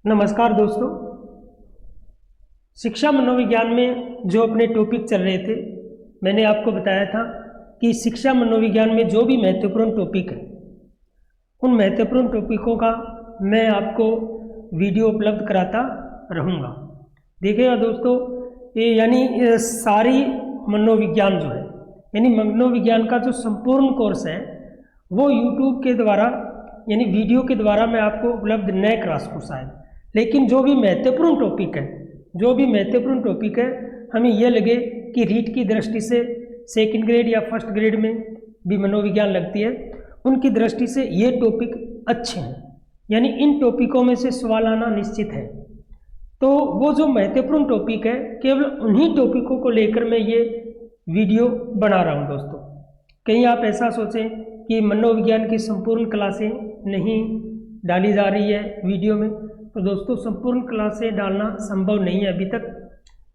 नमस्कार दोस्तों, शिक्षा मनोविज्ञान में जो अपने टॉपिक चल रहे थे, मैंने आपको बताया था कि शिक्षा मनोविज्ञान में जो भी महत्वपूर्ण टॉपिक है, उन महत्वपूर्ण टॉपिकों का मैं आपको वीडियो उपलब्ध कराता रहूँगा। देखिएगा दोस्तों, ये यानी सारी मनोविज्ञान जो है, यानी मनोविज्ञान का जो संपूर्ण कोर्स है वो यूट्यूब के द्वारा यानी वीडियो के द्वारा मैं आपको उपलब्ध न करा सकूँ शायद, लेकिन जो भी महत्वपूर्ण टॉपिक है हमें यह लगे कि रीट की दृष्टि से सेकंड ग्रेड या फर्स्ट ग्रेड में भी मनोविज्ञान लगती है, उनकी दृष्टि से ये टॉपिक अच्छे हैं, यानी इन टॉपिकों में से सवाल आना निश्चित है। तो वो जो महत्वपूर्ण टॉपिक है, केवल उन्हीं टॉपिकों को लेकर मैं ये वीडियो बना रहा हूँ दोस्तों। कहीं आप ऐसा सोचें कि मनोविज्ञान की संपूर्ण क्लासें नहीं डाली जा रही है वीडियो में, तो दोस्तों संपूर्ण क्लासें डालना संभव नहीं है अभी तक।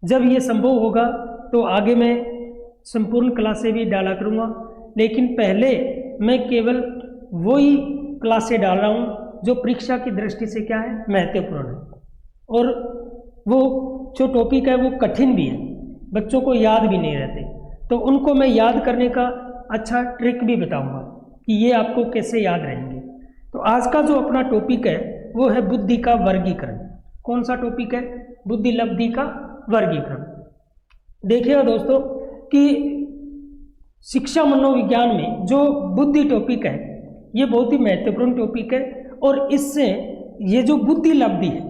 जब ये संभव होगा तो आगे मैं संपूर्ण क्लासें भी डाला करूँगा, लेकिन पहले मैं केवल वही क्लासें डाल रहा हूँ जो परीक्षा की दृष्टि से क्या है, महत्वपूर्ण है, और वो जो टॉपिक है वो कठिन भी है, बच्चों को याद भी नहीं रहते, तो उनको मैं याद करने का अच्छा ट्रिक भी बताऊँगा कि ये आपको कैसे याद रहेंगे। तो आज का जो अपना टॉपिक है वो है बुद्धि का वर्गीकरण। कौन सा टॉपिक है? बुद्धि लब्धि का वर्गीकरण। देखिएगा दोस्तों कि शिक्षा मनोविज्ञान में जो बुद्धि टॉपिक है ये बहुत ही महत्वपूर्ण टॉपिक है, और इससे ये जो बुद्धि लब्धि है,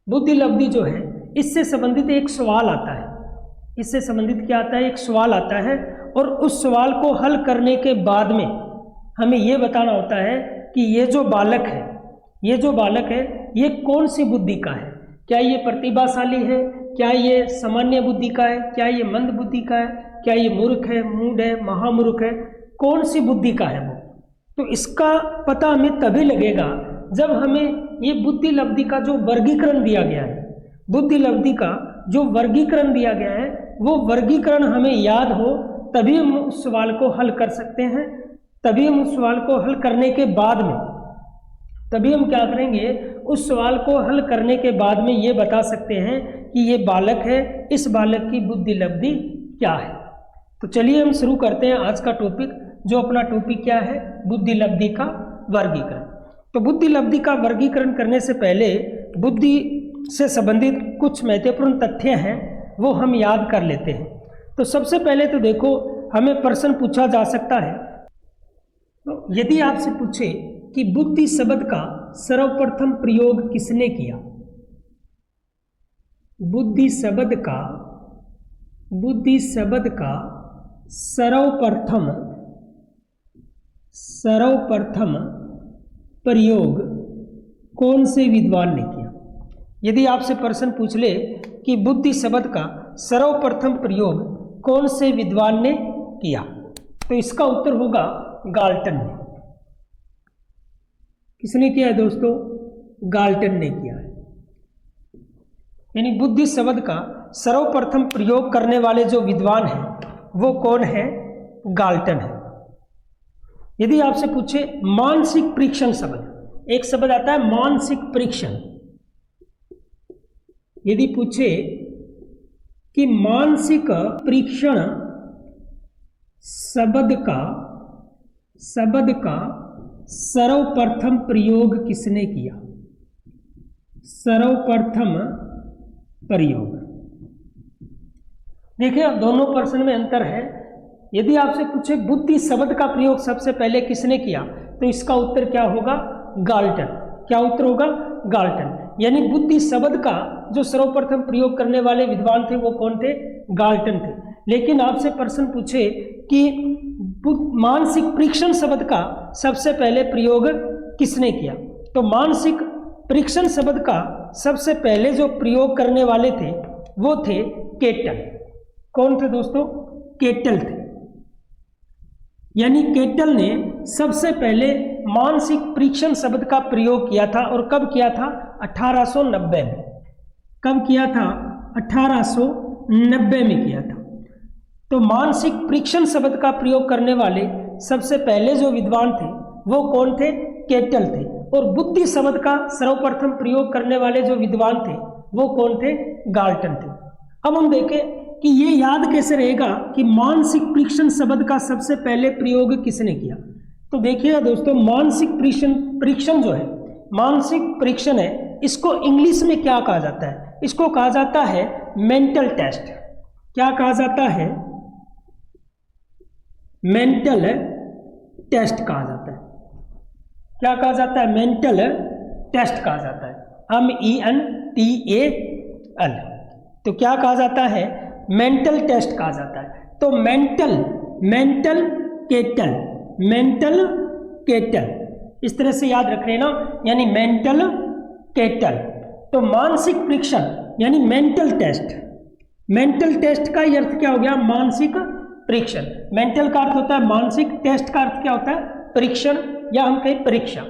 बुद्धि लब्धि जो है इससे संबंधित एक सवाल आता है। इससे संबंधित क्या आता है? एक सवाल आता है, और उस सवाल को हल करने के बाद में हमें ये बताना होता है कि ये जो बालक है ये कौन सी बुद्धि का है। क्या ये प्रतिभाशाली है, क्या ये सामान्य बुद्धि का है, क्या ये मंद बुद्धि का है, क्या ये मूर्ख है, मूढ़ है, महामूर्ख है, कौन सी बुद्धि का है वो। तो इसका पता हमें तभी लगेगा जब हमें ये बुद्धि लब्धि का जो वर्गीकरण दिया गया है, बुद्धि लब्धि का जो वर्गीकरण दिया गया है वो वर्गीकरण हमें याद हो, तभी हम उस सवाल को हल कर सकते हैं। तभी हम उस सवाल को हल करने के बाद में हम क्या करेंगे, उस सवाल को हल करने के बाद में ये बता सकते हैं कि ये बालक है, इस बालक की बुद्धि लब्धि क्या है। तो चलिए हम शुरू करते हैं आज का टॉपिक। जो अपना टॉपिक क्या है? बुद्धि लब्धि का वर्गीकरण। तो बुद्धि लब्धि का वर्गीकरण करने से पहले बुद्धि से संबंधित कुछ महत्वपूर्ण तथ्य हैं वो हम याद कर लेते हैं। तो सबसे पहले तो देखो, हमें प्रश्न पूछा जा सकता है, तो यदि आपसे पूछे कि बुद्धि शब्द का सर्वप्रथम प्रयोग किसने किया, बुद्धि शब्द का सर्वप्रथम प्रयोग कौन से विद्वान ने किया। यदि आपसे प्रश्न पूछ ले कि बुद्धि शब्द का सर्वप्रथम प्रयोग कौन से विद्वान ने किया, तो इसका उत्तर होगा गाल्टन ने। किसने किया है दोस्तों? गाल्टन ने किया है। यानी बुद्धि शब्द का सर्वप्रथम प्रयोग करने वाले जो विद्वान हैं वो कौन है? गाल्टन है। यदि आपसे पूछे मानसिक परीक्षण शब्द, एक शब्द आता है मानसिक परीक्षण, यदि पूछे कि मानसिक परीक्षण शब्द का सर्वप्रथम प्रयोग किसने किया? सर्वप्रथम प्रयोग। देखिए दोनों प्रश्न में अंतर है। यदि आपसे पूछे बुद्धि शब्द का प्रयोग सबसे पहले किसने किया, तो इसका उत्तर क्या होगा? गाल्टन। क्या उत्तर होगा? गाल्टन। यानी बुद्धि शब्द का जो सर्वप्रथम प्रयोग करने वाले विद्वान थे वो कौन थे? गाल्टन थे। लेकिन आपसे प्रश्न पूछे कि मानसिक परीक्षण शब्द का सबसे पहले प्रयोग किसने किया, तो मानसिक परीक्षण शब्द का सबसे पहले जो प्रयोग करने वाले थे वो थे केटल। कौन थे दोस्तों? केटल थे। यानी केटल ने सबसे पहले मानसिक परीक्षण शब्द का प्रयोग किया था, और कब किया था? 1890 में। कब किया था? 1890 में किया था। तो मानसिक परीक्षण शब्द का प्रयोग करने वाले सबसे पहले जो विद्वान थे वो कौन थे? केटल थे। और बुद्धि शब्द का सर्वप्रथम प्रयोग करने वाले जो विद्वान थे वो कौन थे? गाल्टन थे। अब हम देखें कि ये याद कैसे रहेगा कि मानसिक परीक्षण शब्द का सबसे पहले प्रयोग किसने किया। तो देखिएगा दोस्तों, मानसिक परीक्षण जो है, मानसिक परीक्षण है, इसको इंग्लिश में क्या कहा जाता है? इसको कहा जाता है मेंटल टेस्ट। क्या कहा जाता है? मेंटल टेस्ट कहा जाता है। क्या कहा जाता है? मेंटल टेस्ट कहा जाता है। MENTAL। तो क्या कहा जाता है? मेंटल टेस्ट कहा जाता है। तो मेंटल केटल इस तरह से याद रख लेना, यानी मेंटल केटल। तो मानसिक परीक्षण यानी मेंटल टेस्ट का अर्थ क्या हो गया? मानसिक परीक्षण। मेंटल का अर्थ होता है मानसिक, टेस्ट का अर्थ क्या होता है? परीक्षण, या हम कहें परीक्षा।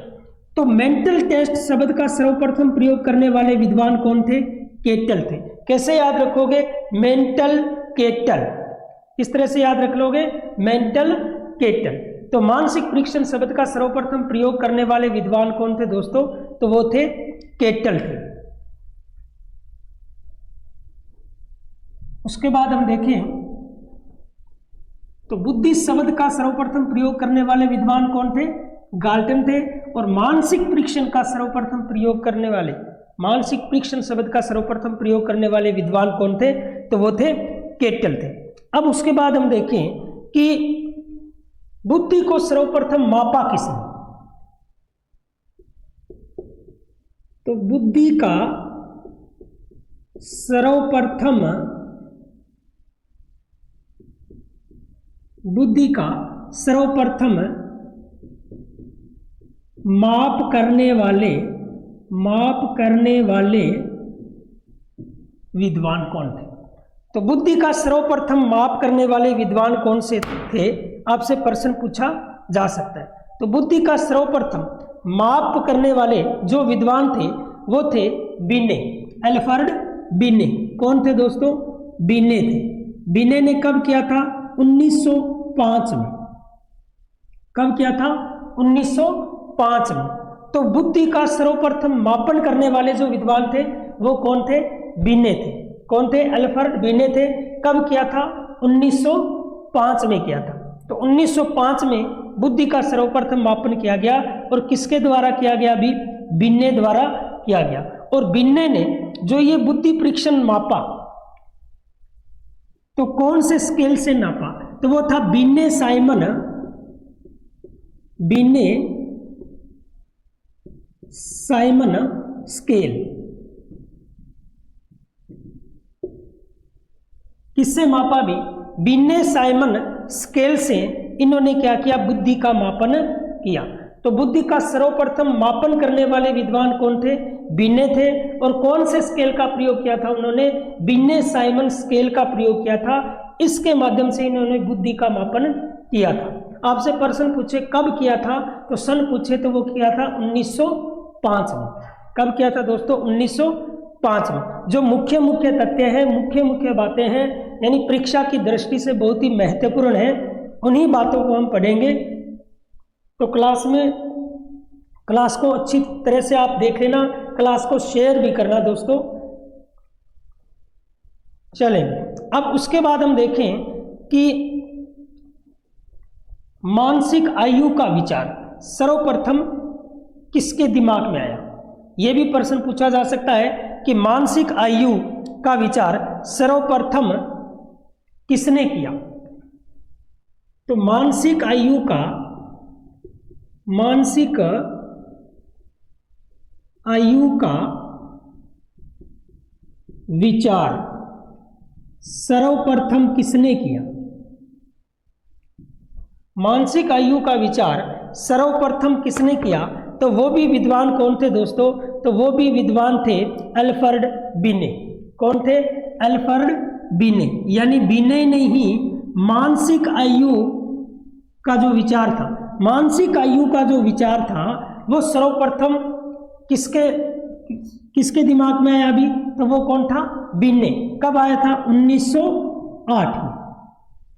तो मेंटल टेस्ट शब्द का सर्वप्रथम प्रयोग करने वाले विद्वान कौन थे? केटल थे। कैसे याद रखोगे? Mental kettle. किस तरह से याद रख लोगे? Mental kettle. तो मानसिक परीक्षण शब्द का सर्वप्रथम प्रयोग करने वाले विद्वान कौन थे दोस्तों? तो वो थे केटल थे। उसके बाद हम देखें तो बुद्धि शब्द का सर्वप्रथम प्रयोग करने वाले विद्वान कौन थे? गाल्टन थे। और मानसिक परीक्षण का सर्वप्रथम प्रयोग करने वाले, मानसिक परीक्षण शब्द का सर्वप्रथम प्रयोग करने वाले विद्वान कौन थे? तो वो थे केटल थे। अब उसके बाद हम देखें कि बुद्धि को सर्वप्रथम मापा किसने? तो बुद्धि का सर्वप्रथम माप करने वाले विद्वान कौन थे? तो बुद्धि का सर्वप्रथम माप करने वाले विद्वान कौन से थे? आपसे प्रश्न पूछा जा सकता है। तो बुद्धि का सर्वप्रथम माप करने वाले जो विद्वान थे वो थे बिने, अल्फ्रेड बिने। कौन थे दोस्तों? बिने थे। बिने ने कब किया था? 1905 में। कब किया था? 1905 में। तो बुद्धि का सर्वप्रथम मापन करने वाले जो विद्वान थे वो कौन थे? बिने थे। कौन थे? अल्फ्रेड बिने थे। कब किया था? 1905 में किया था। तो 1905 में बुद्धि का सर्वप्रथम मापन किया गया। और किसके द्वारा किया गया? अभी बिने द्वारा किया गया। और बिने ने जो ये बुद्धि परीक्षण मापा तो कौन से स्केल से नापा? तो वो था बिने साइमन स्केल। किससे मापा? भी बिने साइमन स्केल से इन्होंने क्या किया? बुद्धि का मापन किया। तो बुद्धि का सर्वप्रथम मापन करने वाले विद्वान कौन थे? बिने थे। और कौन से स्केल का प्रयोग किया था उन्होंने? बिने साइमन स्केल का प्रयोग किया था। इसके माध्यम से इन्होंने बुद्धि का मापन किया था। आपसे प्रश्न पूछे कब किया था, तो सन पूछे तो वो किया था 1905 में। कब किया था दोस्तों? 1905 में। जो मुख्य तथ्य है, मुख्य बातें हैं, यानी परीक्षा की दृष्टि से बहुत ही महत्वपूर्ण है, उन्हीं बातों को हम पढ़ेंगे। तो क्लास को अच्छी तरह से आप देख लेना, क्लास को शेयर भी करना दोस्तों। चलें, अब उसके बाद हम देखें कि मानसिक आयु का विचार सर्वप्रथम किसके दिमाग में आया? यह भी प्रश्न पूछा जा सकता है कि मानसिक आयु का विचार सर्वप्रथम किसने किया? तो मानसिक आयु का विचार सर्वप्रथम किसने किया? मानसिक आयु का विचार सर्वप्रथम किसने किया? तो वो भी विद्वान कौन थे दोस्तों? तो वो भी विद्वान थे अल्फ्रेड बिने। कौन थे? अल्फ्रेड बिने। यानी बिने ने ही मानसिक आयु का जो विचार था, मानसिक आयु का जो विचार था वो सर्वप्रथम किसके दिमाग में आया? अभी तो वो कौन था? बिने। कब आया था? 1908 में।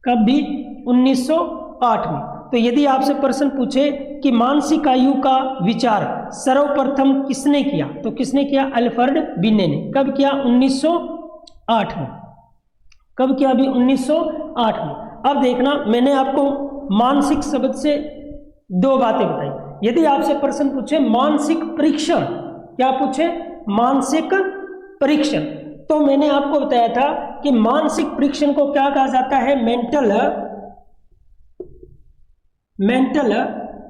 कब भी? 1908 में। तो यदि आपसे प्रश्न पूछे कि मानसिक आयु का विचार सर्वप्रथम किसने किया, तो किसने किया? अल्फ्रेड बिने ने। कब किया? 1908 में। कब किया? अभी 1908 में। अब देखना, मैंने आपको मानसिक शब्द से दो बातें बताई। यदि आपसे प्रश्न पूछे मानसिक परीक्षण, क्या पूछे? मानसिक परीक्षण, तो मैंने आपको बताया था कि मानसिक परीक्षण को क्या कहा जाता है? Mental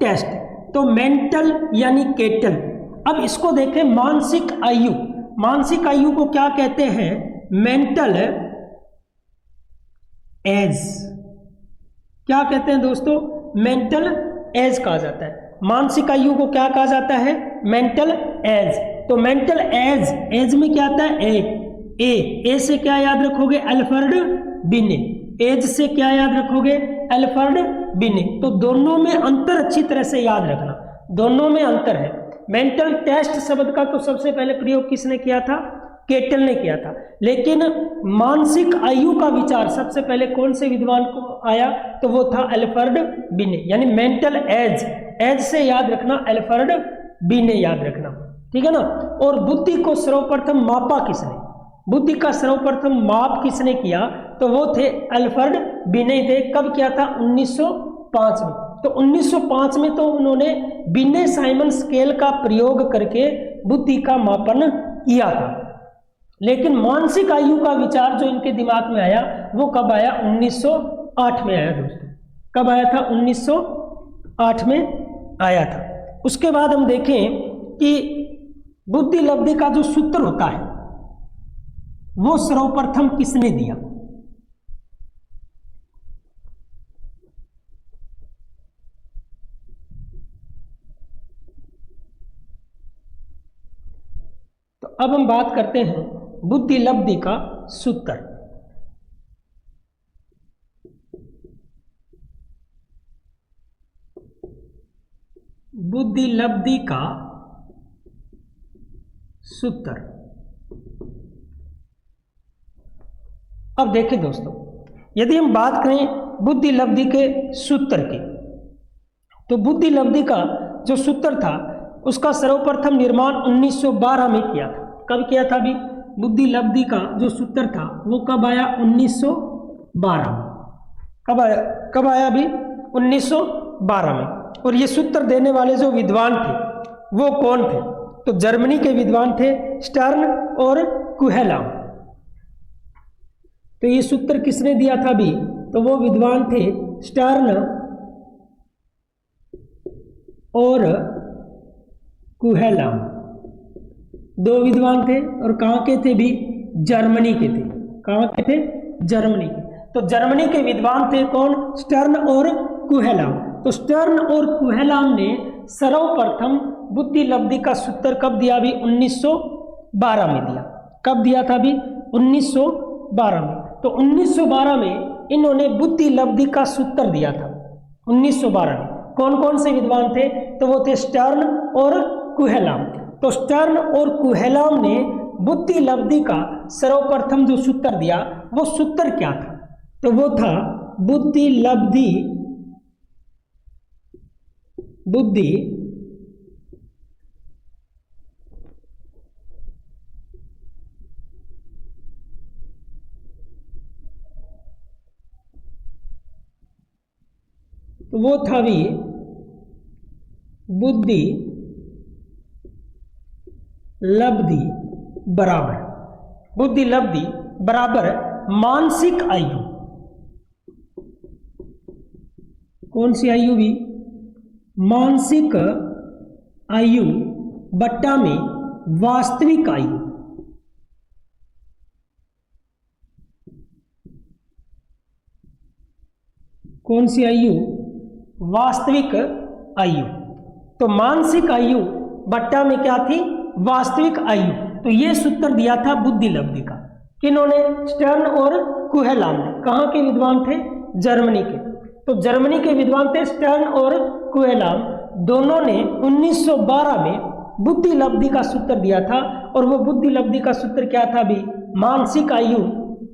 test. तो मेंटल यानी केटल। अब इसको देखें, मानसिक आयु, मानसिक आयु को क्या कहते हैं? Mental as. क्या कहते हैं दोस्तों? मेंटल एज कहा जाता है। मानसिक आयु को क्या कहा जाता है? Mental as. तो मेंटल एज में क्या आता है? ए से क्या याद रखोगे? अल्फ्रेड बिने। एज से क्या याद रखोगे? अल्फ्रेड बिने। तो दोनों में अंतर अच्छी तरह से याद रखना, दोनों में अंतर है। मेंटल टेस्ट शब्द का तो सबसे पहले प्रयोग किसने किया था? केटल ने किया था। लेकिन मानसिक आयु का विचार सबसे पहले कौन से विद्वान को आया? तो वो था अल्फ्रेड बिने। यानी मेंटल एज से याद रखना, अल्फ्रेड बिने याद रखना, ठीक है ना। और बुद्धि को सर्वप्रथम मापा किसने? बुद्धि का सर्वप्रथम माप किसने किया? तो वो थे अल्फ्रेड बिने थे। कब किया था? 1905 में। तो 1905 में तो उन्होंने बिने साइमन स्केल का प्रयोग करके बुद्धि का मापन किया था। लेकिन मानसिक आयु का विचार जो इनके दिमाग में आया वो कब आया? 1908 में आया दोस्तों। कब आया था? 1908 में आया था। उसके बाद हम देखें कि बुद्धि लब्धि का जो सूत्र होता है वो सर्वप्रथम किसने दिया? तो अब हम बात करते हैं बुद्धि लब्धि का सूत्र। बुद्धि लब्धि का सूत्र। अब देखें दोस्तों, यदि हम बात करें बुद्धि लब्धि के सूत्र की, तो बुद्धि लब्धि का जो सूत्र था उसका सर्वप्रथम निर्माण 1912 में किया था। कब किया था? अभी बुद्धि लब्धि का जो सूत्र था वो कब आया? 1912 में। कब आया? अभी 1912 में। और ये सूत्र देने वाले जो विद्वान थे वो कौन थे? तो जर्मनी के विद्वान थे स्टर्न और कुहेलाम। तो ये सूत्र किसने दिया था? अभी तो वो विद्वान थे स्टर्न और कुहेलाम, दो विद्वान थे। और कहाँ के थे? भी जर्मनी के थे। कहाँ के थे? जर्मनी के। तो जर्मनी के विद्वान थे कौन? स्टर्न और कुहेलाम। तो स्टर्न और कुहेलाम ने सर्वप्रथम बुद्धि लब्धि का सूत्र कब दिया? भी 1912 में दिया। कब दिया था? भी 1912 में। तो 1912 में इन्होंने बुद्धि लब्धि का सूत्र दिया था। 1912 में कौन कौन से विद्वान थे? तो वो थे स्टर्न और कुहेलाम। तो स्टर्न और कुहेलाम ने बुद्धि लब्धि का सर्वप्रथम जो सूत्र दिया वो सूत्र क्या था? तो वो था बुद्धि लब्धि तो वो था भी बुद्धि लब्धि बराबर मानसिक आयु। कौन सी आयु? भी मानसिक आयु बट्टा में वास्तविक आयु। कौन सी आयु? वास्तविक आयु। तो मानसिक आयु बट्टा में क्या थी? वास्तविक आयु। तो ये सूत्र दिया था बुद्धि लब्धि का। किन्होंने? स्टर्न और कुहेलाम ने। कहाँ के विद्वान थे? जर्मनी के। तो जर्मनी के विद्वान थे स्टर्न और कुहेलाम। दोनों ने 1912 में बुद्धि लब्धि का सूत्र दिया था। और वो बुद्धि लब्धि का सूत्र क्या था? भी मानसिक आयु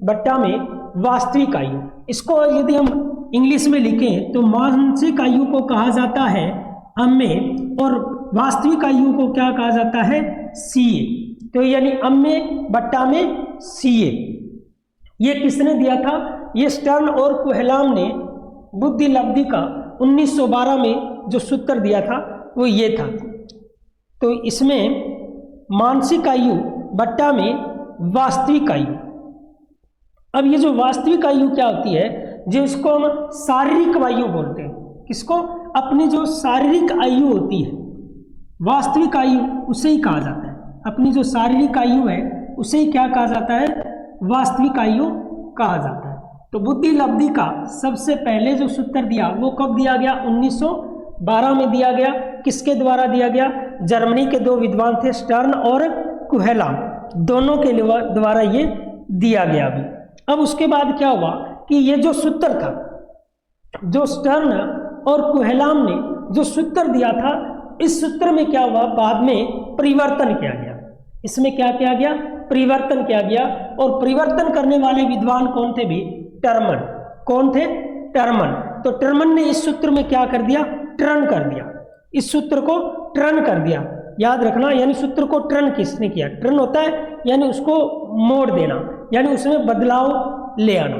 बट्टा में वास्तविक आयु। इसको यदि हम इंग्लिश में लिखें तो मानसिक आयु को कहा जाता है अम्मे और वास्तविक आयु को क्या कहा जाता है, सीए। तो यानी अम्मे बट्टा में सीए। ये किसने दिया था, ये स्टर्न और कुहलाम ने बुद्धि लब्धि का 1912 में जो सूत्र दिया था वो ये था। तो इसमें मानसिक आयु बट्टा में वास्तविक आयु। अब ये जो वास्तविक आयु क्या होती है, जिसको हम शारीरिक आयु बोलते हैं, किसको, अपनी जो शारीरिक आयु होती है वास्तविक आयु उसे ही कहा जाता है। अपनी जो शारीरिक आयु है उसे ही क्या कहा जाता है, वास्तविक आयु कहा जाता है। तो बुद्धि लब्धि का सबसे पहले जो सूत्र दिया वो कब दिया गया, 1912 में दिया गया। किसके द्वारा दिया गया, जर्मनी के दो विद्वान थे स्टर्न और कुहलाम, दोनों के द्वारा ये दिया गया। अभी अब उसके बाद क्या हुआ कि ये जो सूत्र था, जो स्टर्न और कुहलाम ने जो सूत्र दिया था, इस सूत्र में क्या हुआ, बाद में परिवर्तन किया गया। इसमें क्या किया गया, परिवर्तन किया गया। और परिवर्तन करने वाले विद्वान कौन थे भी, टर्मन। कौन थे, टर्मन। तो टर्मन ने इस सूत्र में क्या कर दिया, टर्न कर दिया, इस सूत्र को टर्न कर दिया। याद रखना, यानी सूत्र को टर्न किसने किया, टर्न होता है यानी उसको मोड़ देना, यानी उसमें बदलाव ले आना।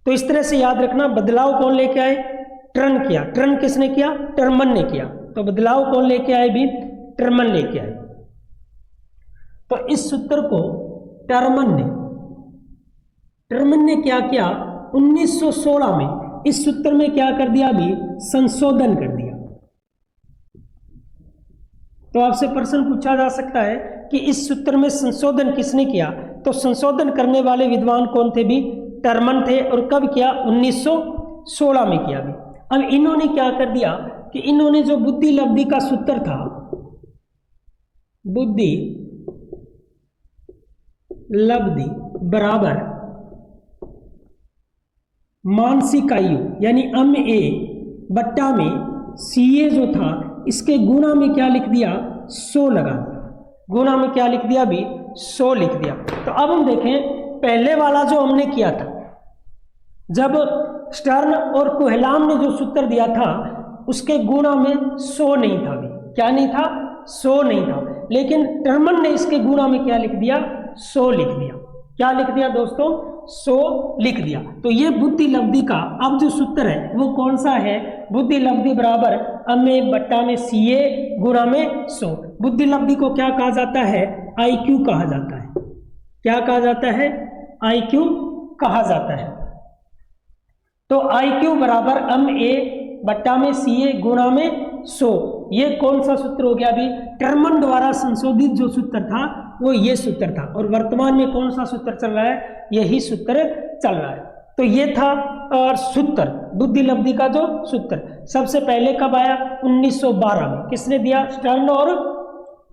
तो इस तरह से याद रखना, बदलाव कौन लेके आए, टर्न किया। टर्न किसने किया, टर्मन ने किया। तो बदलाव कौन लेके आए भी, टर्मन लेके आए। तो इस सूत्र को टर्मन ने क्या किया, 1916 में इस सूत्र में क्या कर दिया भी, संशोधन कर दिया। तो आपसे प्रश्न पूछा जा सकता है कि इस सूत्र में संशोधन किसने किया, तो संशोधन करने वाले विद्वान कौन थे भी, टर्मन थे। और कब किया, 1916 में किया भी। अब इन्होंने क्या कर दिया कि इन्होंने जो बुद्धि लब्धि का सूत्र था, बुद्धि लब्धि बराबर मानसिक आयु यानी अम ए बट्टा में सीए जो था, इसके गुणा में क्या लिख दिया, 100 लगा दिया। गुणा में क्या लिख दिया भी, 100 लिख दिया। तो अब हम देखें, पहले वाला जो हमने किया था, जब स्टर्न और कुहलाम ने जो सूत्र दिया था उसके गुणा में 100 नहीं था भी, क्या नहीं था, 100 नहीं था। लेकिन टर्मन ने इसके गुणा में क्या लिख दिया, 100 लिख दिया। क्या लिख दिया दोस्तों, 100 लिख दिया। तो ये बुद्धि लब्धि का अब जो सूत्र है वो कौन सा है, बुद्धि लब्धि बराबर अमे बट्टा में सीए गुणा में 100। बुद्धि लब्धि को क्या कहा जाता है, आईक्यू कहा जाता है। क्या कहा जाता है, आईक्यू कहा जाता है। तो आईक्यू बराबर अम ए बट्टा में सीए गुणा में 100। ये कौन सा सूत्र हो गया अभी, टर्मन द्वारा संशोधित जो सूत्र था वो ये सूत्र था। और वर्तमान में कौन सा सूत्र चल रहा है, यही सूत्र चल रहा है। तो ये था और सूत्र, बुद्धि लब्धि का जो सूत्र सबसे पहले कब आया, 1912 में। किसने दिया, स्टर्न और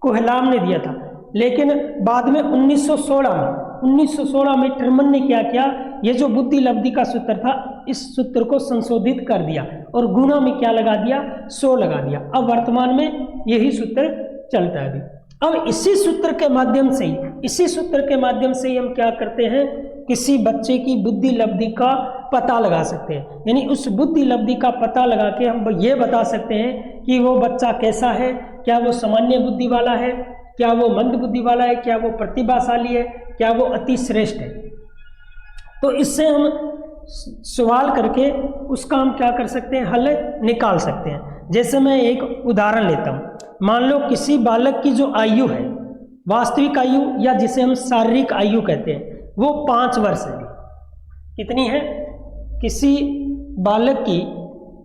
कुहलाम ने दिया था। लेकिन बाद में 1916 में टर्मन ने क्या किया, ये जो बुद्धि लब्धि का सूत्र था इस सूत्र को संशोधित कर दिया और गुणा में क्या लगा दिया, 100 लगा दिया। अब वर्तमान में यही सूत्र चलता है अभी। अब इसी सूत्र के माध्यम से ही हम क्या करते हैं, किसी बच्चे की बुद्धि लब्धि का पता लगा सकते हैं। यानी उस बुद्धि लब्धि का पता लगा के हम ये बता सकते हैं कि वो बच्चा कैसा है, क्या वो सामान्य बुद्धि वाला है, क्या वो मंद बुद्धि वाला है, क्या वो प्रतिभाशाली है, क्या वो अति श्रेष्ठ है। तो इससे हम सवाल करके उसका हम क्या कर सकते हैं, हल निकाल सकते हैं। जैसे मैं एक उदाहरण लेता हूँ, मान लो किसी बालक की जो आयु है, वास्तविक आयु या जिसे हम शारीरिक आयु कहते हैं, वो 5 वर्ष है। कितनी है, किसी बालक की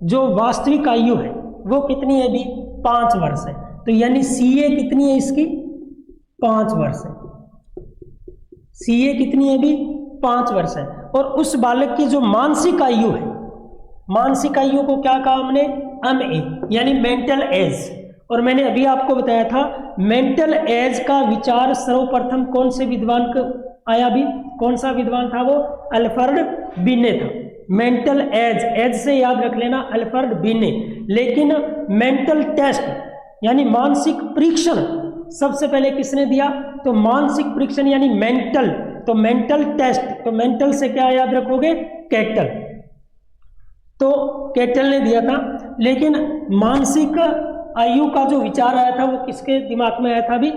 जो वास्तविक आयु है वो कितनी है भी, 5 वर्ष है। तो यानी सीए कितनी है इसकी, 5 वर्ष है। सीए कितनी है भी, 5 वर्ष है। और उस बालक की जो मानसिक आयु है, मानसिक आयु को क्या कहा हमने, एम ए यानी मेंटल एज। और मैंने अभी आपको बताया था मेंटल एज का विचार सर्वप्रथम कौन से विद्वान को आया भी, कौन सा विद्वान था वो, अल्फ्रेड बिने था। मेंटल एज से याद रख लेना, अल्फ्रेड बिने। लेकिन मेंटल टेस्ट यानी मानसिक परीक्षण सबसे पहले किसने दिया, तो मानसिक परीक्षण यानी मेंटल, तो मेंटल टेस्ट, तो मेंटल से क्या याद रखोगे, कैटल। तो कैटल ने दिया था, लेकिन मानसिक आयु का जो विचार आया था वो किसके दिमाग में आया था? अभी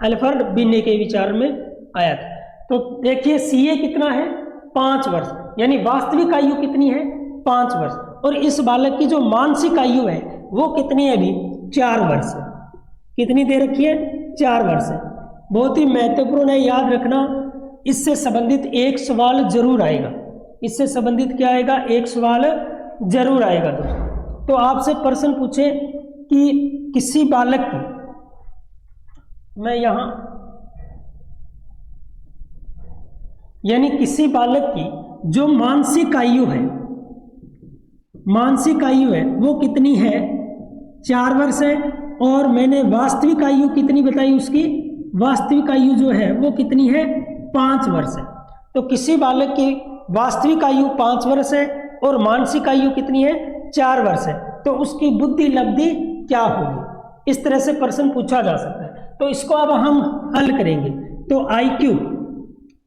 अल्फ्रेड बिने के विचार में आया था। तो देखिए सीए कितना है? 5 वर्ष, यानी वास्तविक आयु कितनी है? 5 वर्ष। और इस बालक की जो मानसिक आयु है वो कितनी है? अभी 4 वर्ष है। कितनी दे रखी है? 4 वर्ष है। बहुत ही महत्वपूर्ण है, याद रखना। इससे संबंधित एक सवाल जरूर आएगा। इससे संबंधित क्या आएगा? एक सवाल जरूर आएगा दोस्तों। तो आपसे प्रश्न पूछे कि किसी बालक की, मैं यहां, यानी किसी बालक की जो मानसिक आयु है, मानसिक आयु है वो कितनी है? 4 वर्ष है। और मैंने वास्तविक आयु कितनी बताई? उसकी वास्तविक आयु जो है वो कितनी है? 5 वर्ष है। तो किसी बालक की वास्तविक आयु 5 वर्ष है और मानसिक आयु कितनी है? 4 वर्ष है। तो उसकी बुद्धि लब्धि क्या होगी? इस तरह से प्रश्न पूछा जा सकता है। तो इसको अब हम हल करेंगे। तो IQ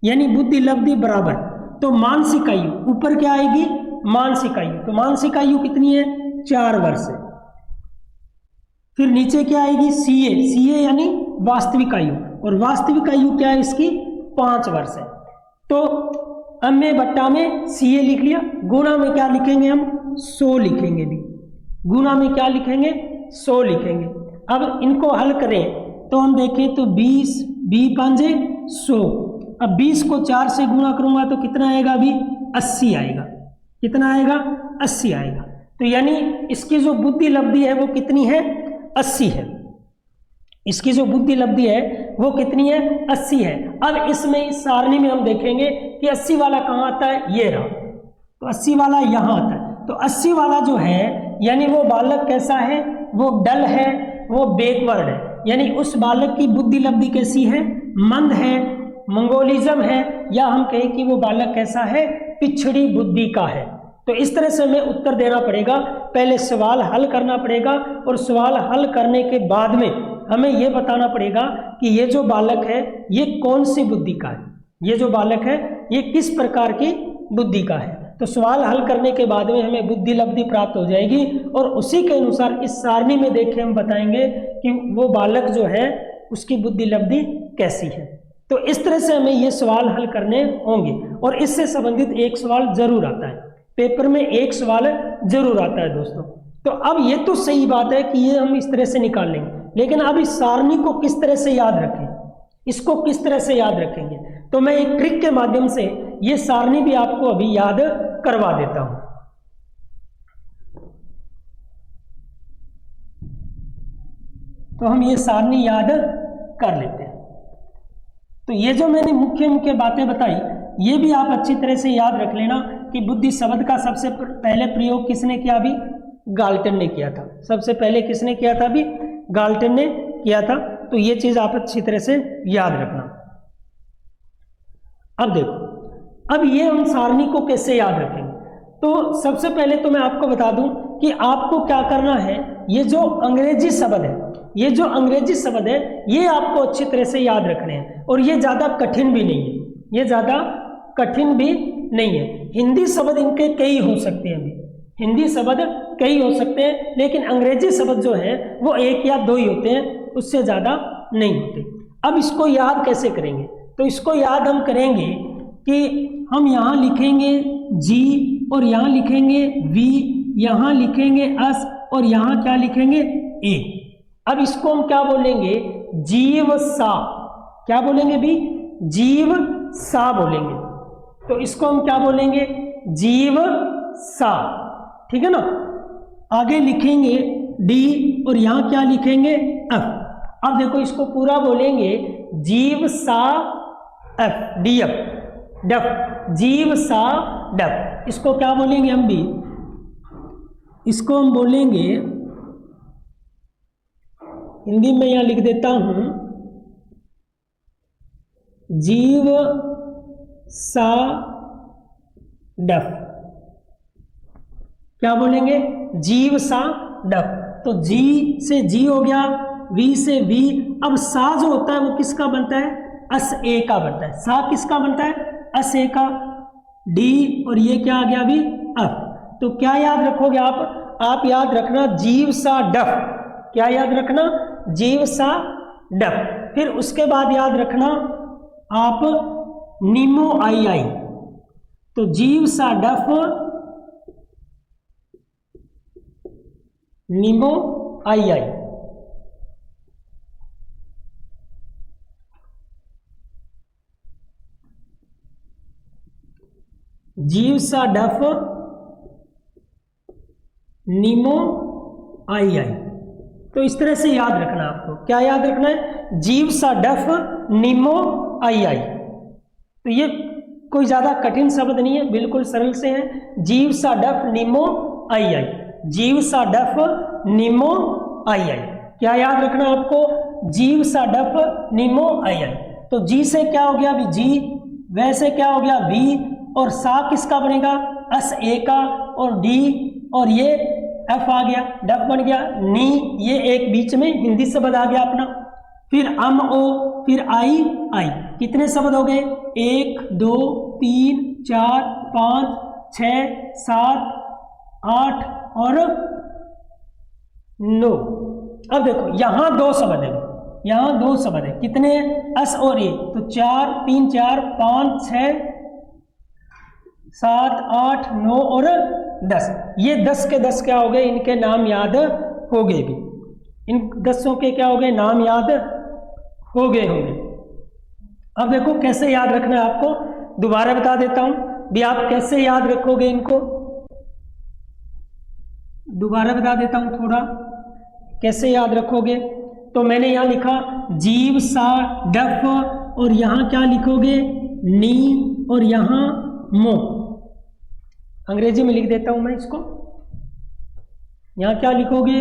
यानी बुद्धि लब्धि बराबर, तो मानसिक आयु, ऊपर क्या आएगी? मानसिक आयु। तो मानसिक आयु कितनी है? 4 वर्ष है। फिर नीचे क्या आएगी? CA, CA यानी वास्तविक आयु, और वास्तविक आयु क्या है इसकी? 5 वर्ष है। तो अम्मे बट्टा में CA लिख लिया, गुणा में क्या लिखेंगे हम? 100 लिखेंगे। भी गुणा में क्या लिखेंगे? 100 लिखेंगे। अब इनको हल करें तो हम देखें तो 20, 20 5 100। अब 20 को 4 से गुणा करूंगा तो कितना आएगा? अभी 80 आएगा। कितना आएगा? 80 आएगा। तो यानी इसकी जो बुद्धि लब्धि है वो कितनी है? 80 है। इसकी जो बुद्धि लब्धि है वो कितनी है? 80 है। अब इसमें इस सारणी में हम देखेंगे कि 80 वाला कहाँ आता है? ये रहा। तो 80 वाला यहाँ आता है। तो 80 वाला जो है, यानी वो बालक कैसा है? वो डल है, वो बैकवर्ड है। यानी उस बालक की बुद्धि लब्धि कैसी है? मंद है, मंगोलिज्म है, या हम कहें कि वो बालक कैसा है? पिछड़ी बुद्धि का है। तो इस तरह से हमें उत्तर देना पड़ेगा। पहले सवाल हल करना पड़ेगा, और सवाल हल करने के बाद में हमें यह बताना पड़ेगा कि ये जो बालक है ये कौन सी बुद्धि का है, ये जो बालक है ये किस प्रकार की बुद्धि का है। तो सवाल हल करने के बाद में हमें बुद्धि लब्धि प्राप्त हो जाएगी, और उसी के अनुसार इस सारणी में देखे हम बताएंगे कि वो बालक जो है उसकी बुद्धि लब्धि कैसी है। तो इस तरह से हमें ये सवाल हल करने होंगे, और इससे संबंधित एक सवाल जरूर आता है, पेपर में एक सवाल जरूर आता है दोस्तों। तो अब ये तो सही बात है कि ये हम इस तरह से निकाल लेंगे, लेकिन अब इस सारणी को किस तरह से याद रखें, इसको किस तरह से याद रखेंगे? तो मैं एक ट्रिक के माध्यम से ये सारणी भी आपको अभी याद करवा देता हूं। तो हम ये सारणी याद कर लेते हैं। तो ये जो मैंने मुख्य मुख्य बातें बताई ये भी आप अच्छी तरह से याद रख लेना कि बुद्धि शब्द का सबसे पहले प्रयोग किसने किया? अभी गाल्टन ने किया था। सबसे पहले किसने किया था? अभी गाल्टन ने किया था। तो ये चीज आप अच्छी तरह से याद रखना। अब देखो, अब ये हम सारणी को कैसे याद रखेंगे? तो सबसे पहले तो मैं आपको बता दूं कि आपको क्या करना है, ये जो अंग्रेजी शब्द है, ये जो अंग्रेजी शब्द है ये आपको अच्छी तरह से याद रखने हैं, और ये ज्यादा कठिन भी नहीं है, ये ज्यादा कठिन भी नहीं है। हिंदी शब्द इनके कई हो सकते हैं, भी हिंदी शब्द कई हो सकते हैं, लेकिन अंग्रेजी शब्द जो है वो 1 या 2 ही होते हैं, उससे ज्यादा नहीं होते। अब इसको याद कैसे करेंगे? तो इसको याद हम करेंगे कि हम यहाँ लिखेंगे जी, और यहाँ लिखेंगे वी, यहाँ लिखेंगे एस, और यहाँ क्या लिखेंगे? ए। अब इसको हम क्या बोलेंगे? जीव सा। क्या बोलेंगे भी? जीव सा बोलेंगे। तो इसको हम क्या बोलेंगे? जीव सा। ठीक है ना? आगे लिखेंगे डी, और यहाँ क्या लिखेंगे? एफ। अब देखो इसको पूरा बोलेंगे जीव सा एफ, डी एफ, डफ, जीव सा डफ। इसको क्या बोलेंगे हम भी? इसको हम बोलेंगे, हिंदी में यहां लिख देता हूं, जीव सा डफ। क्या बोलेंगे? जीव सा डफ। तो जी से जी हो गया, वी से वी। अब सा जो होता है वो किसका बनता है? अस ए का बनता है। सा किसका बनता है? अस ए का। डी, और ये क्या आ गया अभी अफ। तो क्या याद रखोगे आप याद रखना जीव सा डफ। क्या याद रखना? जीव सा डफ। फिर उसके बाद याद रखना आप नीमो आई आई। तो जीव सा डफ, नीमो आई आई। जीव सा डफ, नीमो आई आई। तो इस तरह से याद रखना आपको। क्या याद रखना है? जीव सा डफ, नीमो आई आई। तो ये कोई ज्यादा कठिन शब्द नहीं है, बिल्कुल सरल से है। जीव सा डफ, नीमो आई आई। जीव सा डफ, नीमो आई आई। क्या याद रखना आपको? जीव सा डफ, नीमो आई आई। तो जी से क्या हो गया अभी? जी। वैसे क्या हो गया? वी। और सा किसका बनेगा? अस ए का। और डी, और ये एफ आ गया, डफ बन गया। नी, ये एक बीच में हिंदी शब्द आ गया अपना। फिर अम ओ, फिर आई आई। कितने शब्द हो गए? 1 2 3 4 5 6 7 8 और 9। अब देखो यहां 2 शब्द है, यहां 2 शब्द है। कितने? अस और ए। तो 4 3 4 5 6 7 8 9 और 10। ये 10 के 10 क्या हो गए? इनके नाम याद हो गए भी। इन 10 के क्या हो गए? नाम याद हो गए होंगे। अब देखो कैसे याद रखना है आपको, दोबारा बता देता हूं भी। आप कैसे याद रखोगे इनको, दोबारा बता देता हूं थोड़ा कैसे याद रखोगे। तो मैंने यहां लिखा जीव सा डफ, और यहां क्या लिखोगे? नी, और यहां मो। अंग्रेजी में लिख देता हूं मैं इसको। यहां क्या लिखोगे?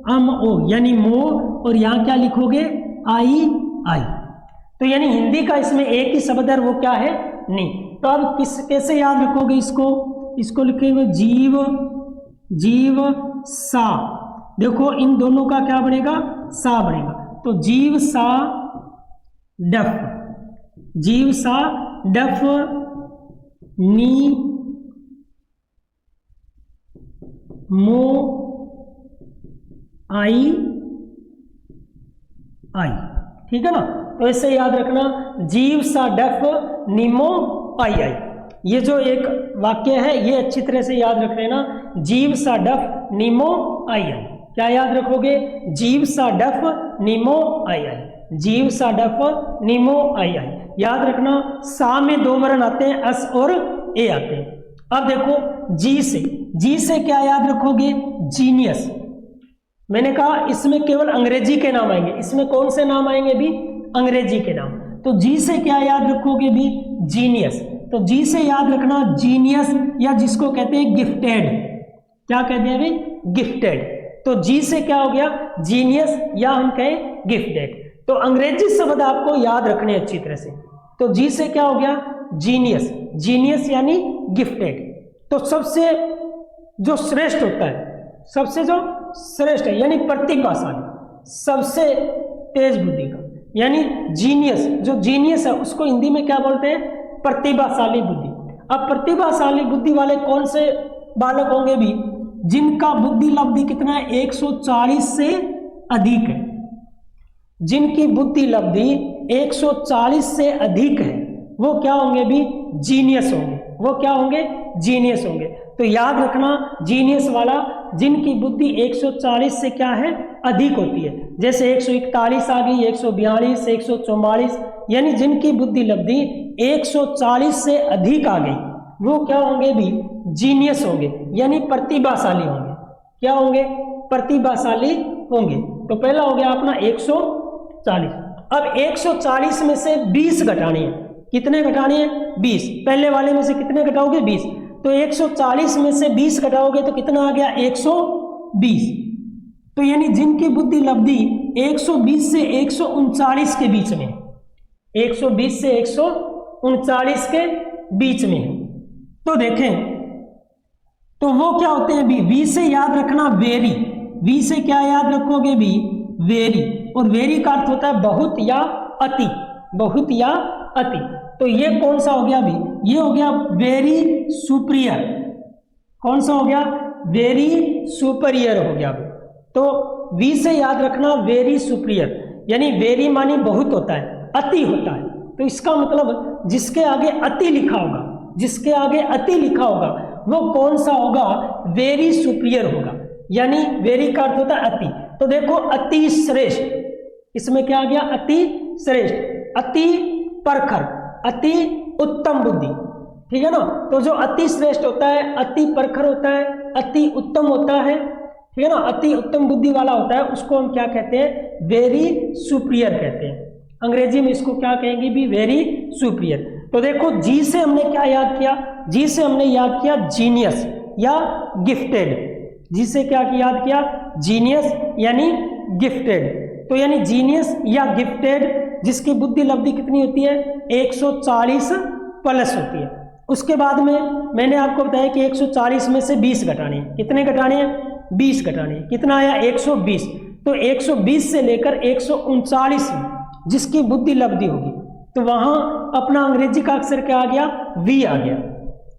अम ओ यानी मो, और यहां क्या लिखोगे? आई आई। तो यानी हिंदी का इसमें एक ही शब्द है, वो क्या है? नी। तो अब कैसे याद रखोगे इसको? इसको लिखेंगे जीव, जीव सा। देखो इन दोनों का क्या बनेगा? सा बनेगा। तो जीव सा डफ, जीव सा डफ, नी मो आई आई। ठीक है ना? तो ऐसे याद रखना जीव सा डफ, नीमो आई आई। ये जो एक वाक्य है ये अच्छी तरह से याद रख लेना। जीव सा डफ, नीमो आई आई। क्या याद रखोगे? जीव सा डफ, नीमो आई आई। जीव सा डफ, नीमो आई आई। याद रखना सा में 2 वर्ण आते हैं, अस और ए आते हैं। अब देखो जी से क्या याद रखोगे? जीनियस। मैंने कहा इसमें केवल अंग्रेजी के नाम आएंगे। इसमें कौन से नाम आएंगे भी? अंग्रेजी के नाम। तो जी से क्या याद रखोगे भी? जीनियस। तो जी से याद रखना जीनियस, या जिसको कहते हैं गिफ्टेड। क्या कहते हैं भाई? गिफ्टेड। तो जी से क्या हो गया? जीनियस, या हम कहें गिफ्टेड। तो अंग्रेजी शब्द आपको याद रखने अच्छी तरह से। तो जी से क्या हो गया? जीनियस। जीनियस यानी गिफ्टेड। तो सबसे जो श्रेष्ठ होता है, सबसे जो श्रेष्ठ है यानी प्रतिभाशाली, सबसे तेज बुद्धि का, यानी जीनियस। जो जीनियस है उसको हिंदी में क्या बोलते हैं? प्रतिभाशाली बुद्धि। अब प्रतिभाशाली बुद्धि वाले कौन से बालक होंगे भी? जिनका बुद्धि लब्धि कितना है? 140 से अधिक है। जिनकी बुद्धि लब्धि 140 से अधिक है वो क्या होंगे भी? जीनियस होंगे। वो क्या होंगे? जीनियस होंगे। तो याद रखना जीनियस वाला जिनकी बुद्धि 140 से क्या है? अधिक होती है। जैसे 141 आ गई, 142, 144, यानी जिनकी बुद्धि लब्धि 140 से अधिक आ गई वो क्या होंगे भी? जीनियस होंगे, यानी प्रतिभाशाली होंगे। क्या होंगे? प्रतिभाशाली होंगे। तो पहला हो गया अपना 140। अब 140 में से 20 घटाने हैं। कितने घटाने हैं? 20। पहले वाले में से कितने घटाओगे? 20। तो 140 में से 20 घटाओगे तो कितना आ गया? 120। तो यानी जिनकी बुद्धि लब्धि 120 से 139 के बीच में, 120 से 139 के बीच में है। तो देखें तो वो क्या होते हैं भी? वी से याद रखना वेरी। वी से क्या याद रखोगे भी? वेरी। और वेरी का अर्थ होता है बहुत या अति, बहुत या अति। तो ये कौन सा हो गया भी? ये हो गया वेरी सुपीरियर। कौन सा हो गया? वेरी सुपीरियर हो गया। तो वी से याद रखना वेरी सुपीरियर, यानी वेरी मानी बहुत होता है, अति होता है। तो इसका मतलब जिसके आगे अति लिखा होगा, जिसके आगे अति लिखा होगा वो कौन सा होगा? वेरी सुपीरियर होगा। यानी वेरी का अर्थ होता है अति। तो देखो अति श्रेष्ठ, इसमें क्या आ गया? अति श्रेष्ठ, अति परखर, अति उत्तम बुद्धि, ठीक है ना। तो जो अति श्रेष्ठ होता है, अति परखर होता है, अति उत्तम होता है, ठीक है ना, अति उत्तम बुद्धि वाला होता है, उसको हम क्या कहते हैं? वेरी सुपीरियर कहते हैं। अंग्रेजी में इसको क्या कहेंगे भी? Very superior. तो देखो जी से हमने क्या याद किया? जी से हमने याद किया जीनियस या गिफ्टेड। जी से क्या याद किया? जीनियस यानी गिफ्टेड। तो यानी जीनियस या गिफ्टेड जिसकी बुद्धि लब्धि कितनी होती है? 140 प्लस होती है। उसके बाद में मैंने आपको बताया कि 140 में से 20 घटाने हैं। कितने घटाने हैं? 20 घटाने हैं। कितना आया? 120। तो 120 से लेकर 139 जिसकी बुद्धि लब्धि होगी, तो वहां अपना अंग्रेजी का अक्षर क्या आ गया? वी आ गया।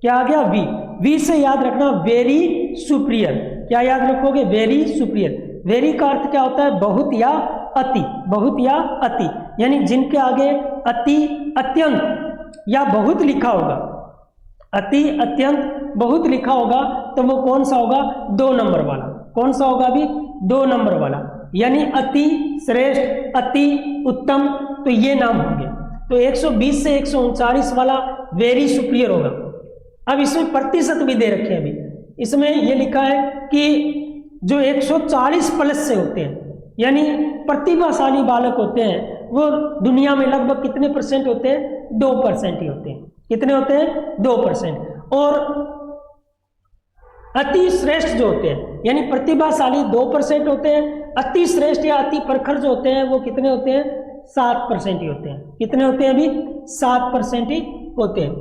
क्या आ गया? वी। वी से याद रखना वेरी सुपीरियर। क्या याद रखोगे? Very superior. वेरी का अर्थ क्या होता है? बहुत या अति, बहुत या अति, यानी जिनके आगे अति, अत्यंत या बहुत लिखा होगा, अति, अत्यंत, बहुत लिखा होगा, तो वो कौन सा होगा? 2 नंबर वाला। कौन सा होगा अभी? 2 नंबर वाला, यानी अति श्रेष्ठ, अति उत्तम, तो ये नाम होंगे। तो 120 से 139 वाला वेरी सुपीरियर होगा। अब इसमें प्रतिशत भी दे रखे हैं। अभी इसमें ये लिखा है कि जो 140 प्लस से होते हैं, यानी प्रतिभाशाली बालक होते हैं, वो दुनिया में लगभग कितने परसेंट होते हैं? 2% ही होते हैं। कितने होते हैं? 2%। और अति श्रेष्ठ जो होते हैं, यानी प्रतिभाशाली 2% होते हैं। अति श्रेष्ठ या अति प्रखर जो होते हैं वो कितने होते हैं? 7% ही होते हैं। कितने होते हैं अभी? 7% ही होते हैं।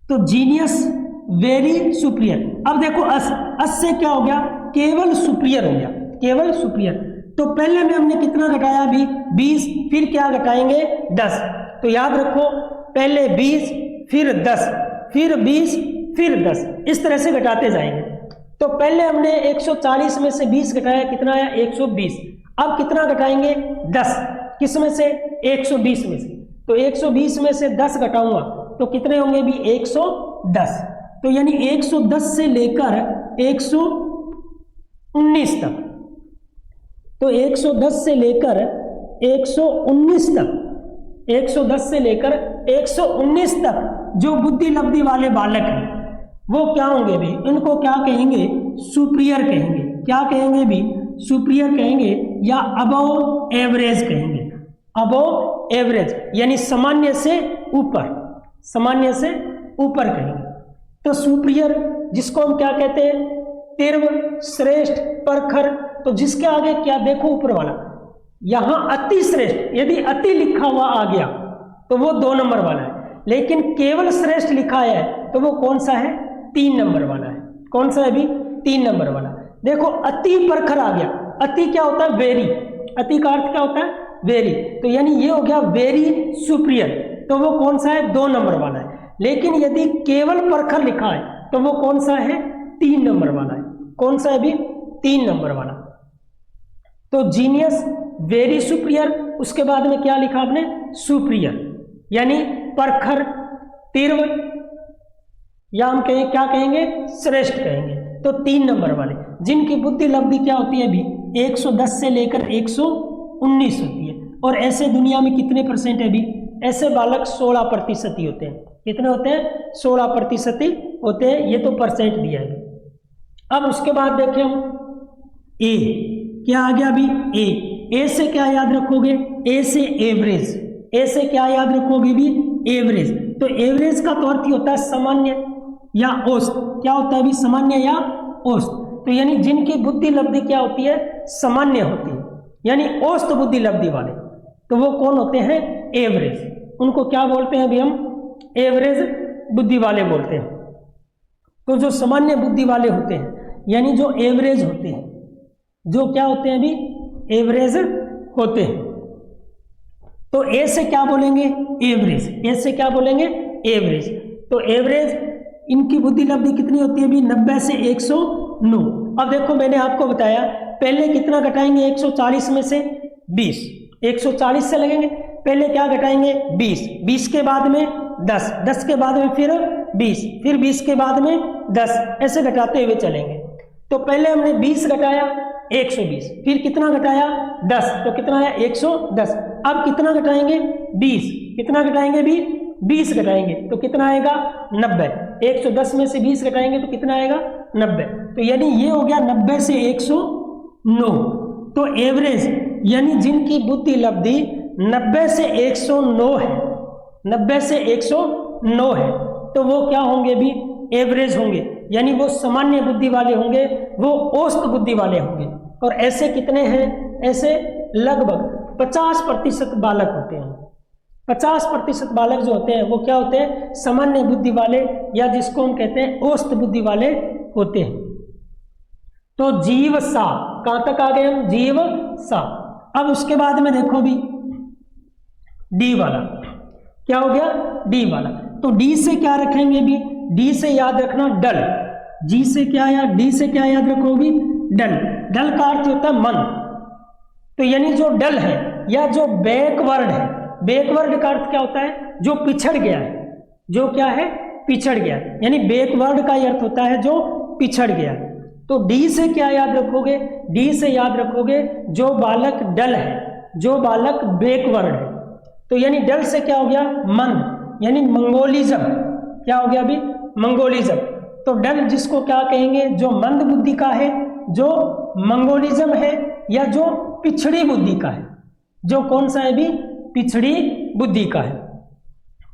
तो जीनियस, वेरी सुपीरियर। अब देखो अस से क्या हो गया? केवल सुपीरियर हो गया, केवल सुपीरियर। तो पहले में हमने कितना घटाया अभी? 20, फिर क्या घटाएंगे? 10। तो याद रखो पहले 20, फिर 10, फिर 20, फिर 10, इस तरह से घटाते जाएंगे। तो पहले हमने 140 में से 20 घटाया, कितना आया? 120। अब कितना घटाएंगे? 10। किस में से? 120 में से। तो 120 में से 10 घटाऊंगा तो कितने होंगे भी? 110। तो यानी 110 से लेकर 119 तक, तो 110 से लेकर 119 तक, 110 से लेकर 119 तक जो बुद्धि लब्धि वाले बालक हैं वो क्या होंगे भी? इनको क्या कहेंगे? सुपीरियर कहेंगे। क्या कहेंगे भी? सुपीरियर कहेंगे या अबव एवरेज कहेंगे। अबव एवरेज यानी सामान्य से ऊपर, सामान्य से ऊपर कहेंगे। तो सुपीरियर जिसको हम क्या कहते हैं? तीव्र, श्रेष्ठ, परखर। तो जिसके आगे क्या? देखो ऊपर वाला, यहां अति श्रेष्ठ, यदि अति लिखा हुआ आ गया तो वो 2 नंबर वाला है, लेकिन केवल श्रेष्ठ लिखा है तो वो कौन सा है? 3 नंबर वाला है। कौन सा है भी? 3 नंबर वाला। देखो अति परखर आ गया। अति क्या होता है? वेरी। अति का अर्थ क्या होता है? वेरी। तो यानी ये हो गया वेरी सुपीरियर, तो वो कौन सा है? 2 नंबर वाला है। लेकिन यदि केवल परखर लिखा है तो वो कौन सा है? 3 नंबर वाला है। कौन सा है भी? 3 नंबर वाला। तो जीनियस, वेरी सुपीरियर, उसके बाद में क्या लिखा आपने? सुपीरियर, यानी परखर, तीव्र, या हम कहें क्या कहेंगे? श्रेष्ठ कहेंगे। तो 3 नंबर वाले जिनकी बुद्धि लब्धि क्या होती है भी? 110 से लेकर 119 होती है। और ऐसे दुनिया में कितने परसेंट है भी? ऐसे बालक 16% ही होते हैं। कितने होते हैं? 16% ही होते हैं। ये तो परसेंट दिया है। अब उसके बाद देखें हम ए, क्या आ गया अभी? ए से क्या याद रखोगे? ए से एवरेज। ए से क्या याद रखोगे भी? एवरेज। तो एवरेज का तो अर्थ ही होता है सामान्य या औसत। क्या होता है भी? सामान्य या औसत। तो यानी जिनकी बुद्धि लब्धि क्या होती है? सामान्य होती है, यानी औसत बुद्धि लब्धि वाले, तो वो कौन होते हैं? एवरेज। उनको क्या बोलते हैं अभी हम? एवरेज बुद्धि वाले बोलते हैं। तो जो सामान्य बुद्धि वाले होते हैं, यानी जो एवरेज होते हैं, जो क्या होते हैं अभी? एवरेज होते हैं। तो ए से क्या बोलेंगे? एवरेज। ए से क्या बोलेंगे? एवरेज। तो एवरेज इनकी बुद्धि लब्धि कितनी होती है अभी 90 से 109। अब देखो मैंने आपको बताया पहले कितना घटाएंगे 140 में से 20, 140 से लगेंगे, पहले क्या घटाएंगे 20, 20 के बाद में 10, 10 के बाद में फिर 20, फिर 20 के बाद में 10, ऐसे घटाते हुए चलेंगे। तो पहले हमने 20 घटाया 120, फिर कितना घटाया 10, तो कितना आया 110। अब कितना घटाएंगे 20, कितना घटाएंगे भी 20 घटाएंगे तो कितना आएगा 90, 110 में से 20 घटाएंगे तो कितना आएगा 90। तो यानी ये हो गया 90 से 109। तो एवरेज यानी जिनकी बुद्धि लब्धि 90 से 109 है, 90 से 109 है, तो वो क्या होंगे भी एवरेज होंगे, यानी वो सामान्य बुद्धि वाले होंगे, वो औसत बुद्धि वाले होंगे। और ऐसे कितने हैं, ऐसे लगभग 50% बालक होते हैं। 50% बालक जो होते हैं वो क्या होते हैं, सामान्य बुद्धि वाले, या जिसको हम कहते हैं औसत बुद्धि वाले होते हैं। तो जीव सा, कहां तक आ गए हम, जीव सा। अब उसके बाद में देखो भी डी वाला क्या हो गया, डी वाला। तो डी से क्या रखेंगे भी, डी से याद रखना डल, जी से क्या याद, डी से क्या याद रखोगी डल। डल का अर्थ होता है मन। तो यानी जो डल है या जो बैकवर्ड है, बैकवर्ड का अर्थ क्या होता है, जो पिछड़ गया है, जो क्या है पिछड़ गया, यानी बैकवर्ड का अर्थ होता है जो पिछड़ गया। तो डी से क्या याद रखोगे, डी से याद रखोगे जो बालक डल है, जो बालक बैकवर्ड है। तो यानी डल से क्या हो गया मन, यानी मंगोलिज्म, क्या हो गया अभी मंगोलिज्म। तो डल जिसको क्या कहेंगे, जो मंद बुद्धि का है, जो मंगोलिज्म है, या जो पिछड़ी बुद्धि का है, जो कौन सा है भी पिछड़ी बुद्धि का है।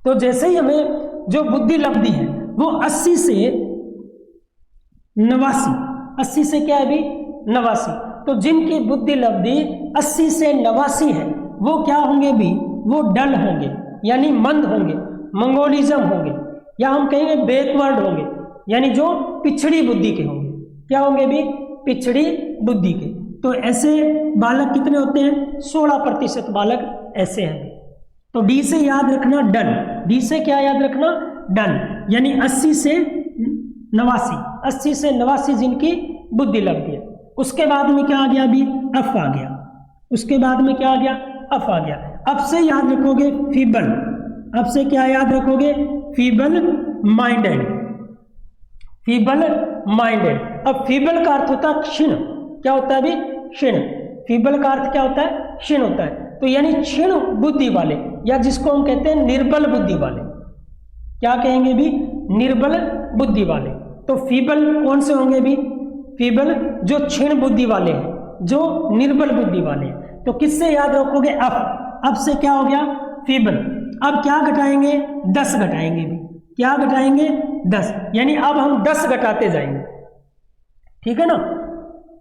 तो जैसे ही हमें जो बुद्धि लब्धि है वो 80 से 89, 80 से क्या है भी 89, तो जिनकी बुद्धि लब्धि 80 से 89 है वो क्या होंगे भी, वो डल होंगे, यानी मंद होंगे, मंगोलिज्म होंगे, या हम कहेंगे बैकवर्ड होंगे, यानी जो पिछड़ी बुद्धि के होंगे। क्या होंगे भी पिछड़ी बुद्धि के। तो ऐसे बालक कितने होते हैं, 16% बालक ऐसे हैं। तो डी से याद रखना डन, डी से क्या याद रखना डन, यानी 80 से 89, 80 से 89 जिनकी बुद्धि लब्धि है। उसके बाद में क्या आ गया अभी, अफ आ गया। उसके बाद में क्या आ गया, अफ आ गया। अब से याद रखोगे फीबल, अब से क्या याद रखोगे, फीबल माइंडेड, फीबल माइंडेड। अब फीबल का अर्थ होता है क्षीण, क्या होता है अभी क्षीण, फीबल का अर्थ क्या होता है क्षीण होता है। तो यानी क्षीण बुद्धि वाले, या जिसको हम कहते हैं निर्बल बुद्धि वाले, क्या कहेंगे भी निर्बल बुद्धि वाले। तो फीबल कौन से होंगे भी, फीबल जो क्षीण बुद्धि वाले हैं, जो निर्बल बुद्धि वाले हैं। तो किससे याद रखोगे अब से क्या हो गया फीबल। अब क्या घटाएंगे 10 घटाएंगे भी, क्या घटाएंगे 10, यानी अब हम 10 घटाते जाएंगे, ठीक है ना।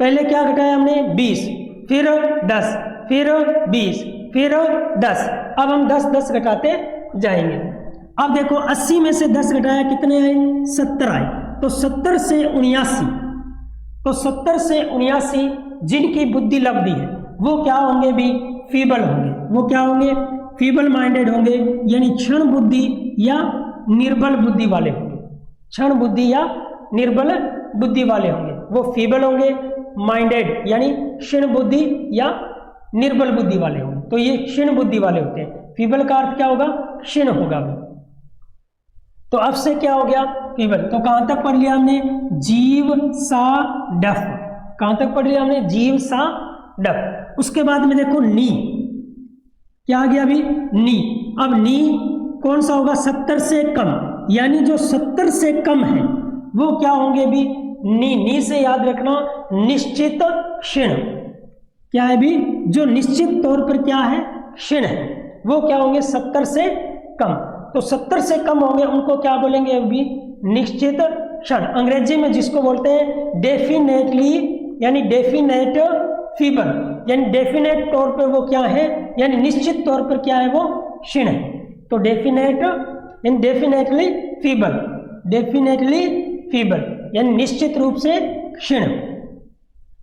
पहले क्या घटाया हमने 20, फिर 10, फिर 20, फिर 10, अब हम 10 घटाते जाएंगे। अब देखो 80 में से 10 घटाया कितने आए, 70 आए। तो 70 से 79, तो 70 से 79 जिनकी बुद्धि लब्धि है वो क्या होंगे भी फीबल होंगे, वो क्या होंगे फीबल माइंडेड होंगे, यानी क्षण बुद्धि या निर्बल बुद्धि वाले होंगे, क्षण बुद्धि या निर्बल बुद्धि वाले होंगे, वो फीबल होंगे, माइंडेड यानी क्षीण बुद्धि या निर्बल बुद्धि वाले होंगे। तो ये क्षीण बुद्धि वाले होते हैं। फीबल का अर्थ क्या होगा, क्षीण होगा। तो अब से क्या हो गया फीबल। तो कहां तक पढ़ लिया हमने, जीव सा डफ, कहां तक पढ़ लिया हमने, जीव सा डफ। उसके बाद में देखो नी, क्या आ गया अभी नी। अब नी कौन सा होगा, 70 से कम, यानी जो 70 से कम है वो क्या होंगे भी नी। नी से याद रखना निश्चित क्षीण, क्या है भी जो निश्चित तौर पर क्या है क्षीण है, वो क्या होंगे 70 से कम। तो 70 से कम होंगे उनको क्या बोलेंगे अभी निश्चित क्षण, अंग्रेजी में जिसको बोलते हैं डेफिनेटली, यानी डेफिनेट फीबल, यानी डेफिनेट तौर पे वो क्या है, यानी निश्चित तौर पर क्या है वो क्षीण है। तो डेफिनेट यानी डेफिनेटली फीबल, डेफिनेटली फीबल यानी निश्चित रूप से क्षीण।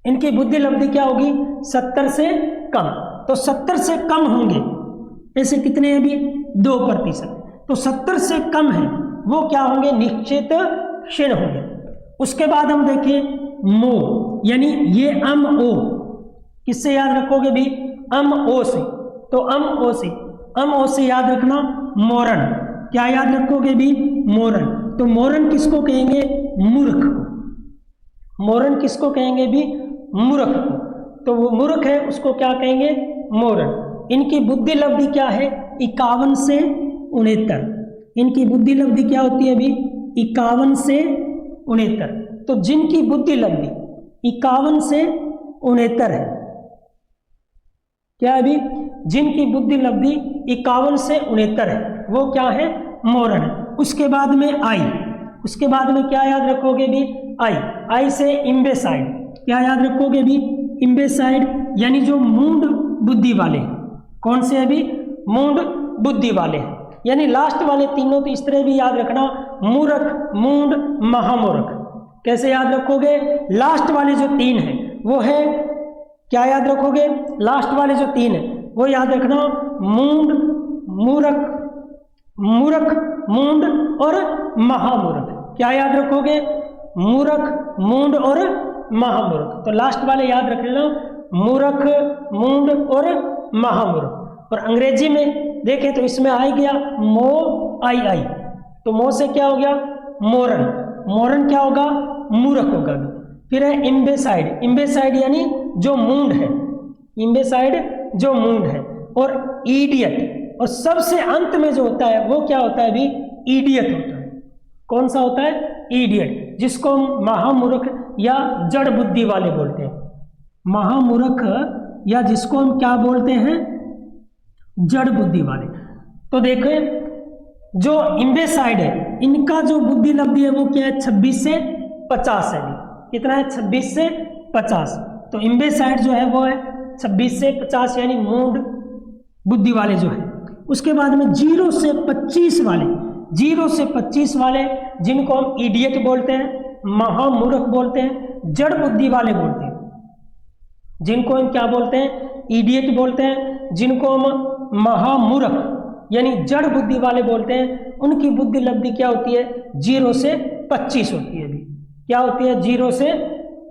इनकी बुद्धि लब्धि क्या होगी 70 से कम। तो 70 से कम होंगे ऐसे कितने हैं अभी 2%। तो 70 से कम है वो क्या होंगे, निश्चित क्षीण होंगे। उसके बाद हम देखें मो, यानी ये अम ओ, किससे याद रखोगे भी, अम ओ से, तो अम ओ से याद रखना मोरन, क्या याद रखोगे भी, मोरन। तो मोरन किसको कहेंगे, मूर्ख को। मोरन किसको कहेंगे भी, मूर्ख को। तो वो मूर्ख है उसको क्या कहेंगे, मोरन। इनकी बुद्धि लब्धि क्या है, 51 से 69। इनकी बुद्धि लब्धि क्या होती है अभी, 51 से 69। तो जिनकी बुद्धि लब्धि 51 से 69 है, क्या अभी, जिनकी बुद्धि लब्धि 51 से 69 है, वो क्या है, मोरन है। उसके बाद में आई, उसके बाद में क्या याद रखोगे भी, आई से इम्बेसाइड, क्या याद रखोगे भी, इम्बेसाइड, यानी जो मूंड बुद्धि वाले। कौन से अभी, मूंड बुद्धि वाले, यानी लास्ट वाले तीनों तो इस तरह भी याद रखना, मूर्ख, मूंड, महामूर्ख। कैसे याद रखोगे, लास्ट वाले जो 3 हैं वो है, क्या याद रखोगे, लास्ट वाले जो 3 हैं वो याद रखना, मूंड, मूर्ख, मूर्ख, मूंड और महामूर्ख। क्या याद रखोगे, मूर्ख, मूंड और महामूर्ख। तो लास्ट वाले याद रख लेना, मूर्ख, मूंड और महामूर्ख। और अंग्रेजी में देखें तो इसमें आ गया मो, आई, तो मो से क्या हो गया, मोरन, मोरन क्या होगा, मूर्ख होगा। फिर है इम्बेसाइड, इम्बेसाइड यानी जो मूंड है, इम्बेसाइड जो मूंड है। और इडियट, और सबसे अंत में जो होता है वो क्या होता है भी, इडियट होता है। कौन सा होता है, इडियट, जिसको हम महामूर्ख या जड़ बुद्धि वाले बोलते हैं, महामूर्ख, या जिसको हम क्या बोलते हैं, जड़ बुद्धि वाले। तो देखें जो इम्बेसाइड है, इनका जो बुद्धि लब्धि है वो क्या है, 26 से 50 है। कितना है, 26 से 50। तो इम्बेसाइड जो है वो है 26 से 50, यानी मूड बुद्धि वाले जो है। उसके बाद में 0 से 25 वाले, 0 से 25 वाले जिनको हम इडियट बोलते हैं, महामूर्ख बोलते हैं, जड़ बुद्धि वाले बोलते हैं, जिनको हम क्या बोलते हैं, इडियट बोलते हैं, जिनको हम महामूर्ख यानी जड़ बुद्धि वाले बोलते हैं। उनकी बुद्धि लब्धि क्या होती है, 0 से 25 होती है। अभी क्या होती है, 0 से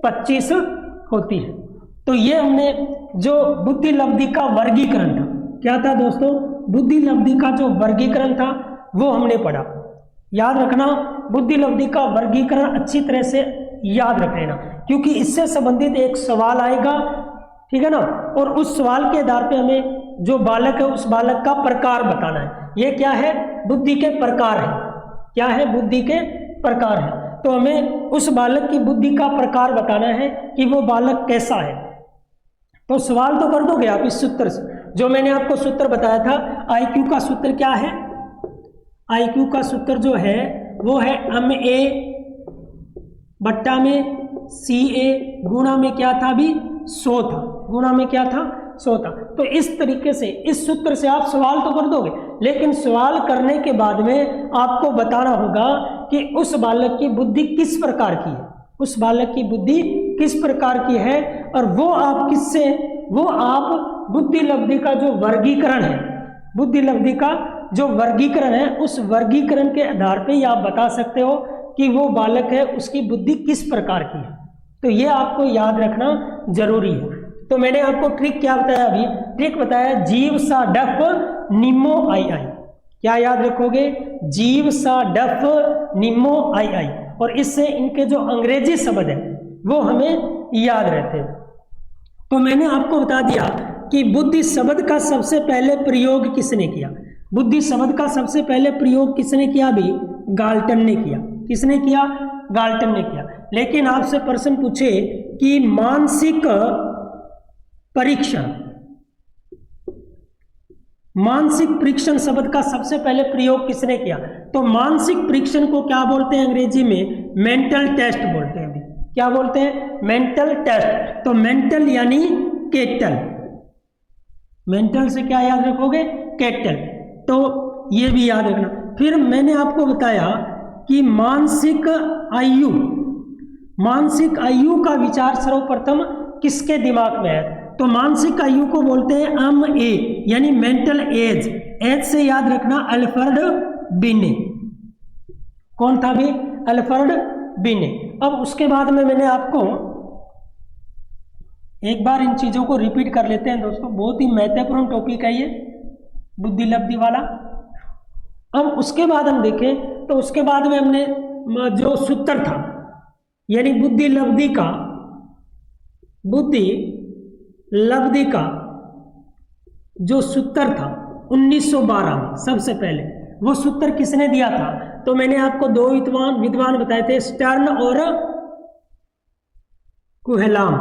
25 होती है। तो ये हमने जो बुद्धि लब्धि का वर्गीकरण था, क्या था दोस्तों, बुद्धि लब्धि का जो वर्गीकरण था वो हमने पढ़ा। याद रखना, बुद्धि लब्धि का वर्गीकरण अच्छी तरह से याद रख लेना, क्योंकि इससे संबंधित एक सवाल आएगा, ठीक है ना। और उस सवाल के आधार पे हमें जो बालक है उस बालक का प्रकार बताना है। ये क्या है, बुद्धि के प्रकार है। क्या है, बुद्धि के प्रकार है। तो हमें उस बालक की बुद्धि का प्रकार बताना है कि वो बालक कैसा है। तो सवाल तो कर दोगे आप इस सूत्र से, जो मैंने आपको सूत्र बताया था। आईक्यू का सूत्र क्या है, आईक्यू का सूत्र जो है वो है MA बट्टा में CA गुणा में क्या था भी, 100 था, गुणा में क्या था, 100 था। तो इस तरीके से इस सूत्र से आप सवाल तो कर दोगे, लेकिन सवाल करने के बाद में आपको बताना होगा कि उस बालक की बुद्धि किस प्रकार की है, उस बालक की बुद्धि किस प्रकार की है। और वो आप किससे, वो आप बुद्धि लब्धि का जो वर्गीकरण है, बुद्धि लब्धि का जो वर्गीकरण है, उस वर्गीकरण के आधार पे ही आप बता सकते हो कि वो बालक है उसकी बुद्धि किस प्रकार की है। तो ये आपको याद रखना जरूरी है। तो मैंने आपको ट्रिक क्या बताया, अभी ट्रिक बताया, जीव सा डफ निम्मो आई आई। क्या याद रखोगे, जीव सा डफ निम्मो आई आई। और इससे इनके जो अंग्रेजी शब्द है वो हमें याद रहते हैं। तो मैंने आपको बता दिया कि बुद्धि शब्द का सबसे पहले प्रयोग किसने किया, बुद्धि शब्द का सबसे पहले प्रयोग किसने किया भी, गाल्टन ने किया। किसने किया, गाल्टन ने किया। लेकिन आपसे प्रश्न पूछे कि मानसिक परीक्षण, मानसिक परीक्षण शब्द का सबसे पहले प्रयोग किसने किया, तो मानसिक परीक्षण को क्या बोलते हैं अंग्रेजी में, मेंटल टेस्ट बोलते हैं। क्या बोलते हैं, मेंटल टेस्ट। तो मेंटल यानी केटल, मेंटल से क्या याद रखोगे, केटल। तो ये भी याद रखना। फिर मैंने आपको बताया कि मानसिक आयु, मानसिक आयु का विचार सर्वप्रथम किसके दिमाग में है, तो मानसिक आयु को बोलते हैं MA यानी मेंटल एज। एज से याद रखना अल्फ्रेड बिने, कौन था भी? अल्फ्रेड बिने। अब उसके बाद में मैंने आपको एक बार इन चीज़ों को रिपीट कर लेते हैं दोस्तों, बहुत ही महत्वपूर्ण टॉपिक है ये बुद्धि लब्धि वाला। अब उसके बाद हम देखें तो उसके बाद में हमने जो सूत्र था यानी बुद्धि लब्धि का जो सूत्र था 1912 में सबसे पहले, वो सूत्र किसने दिया था? तो मैंने आपको दो विद्वान बताए थे, स्टर्न और कुहेलाम।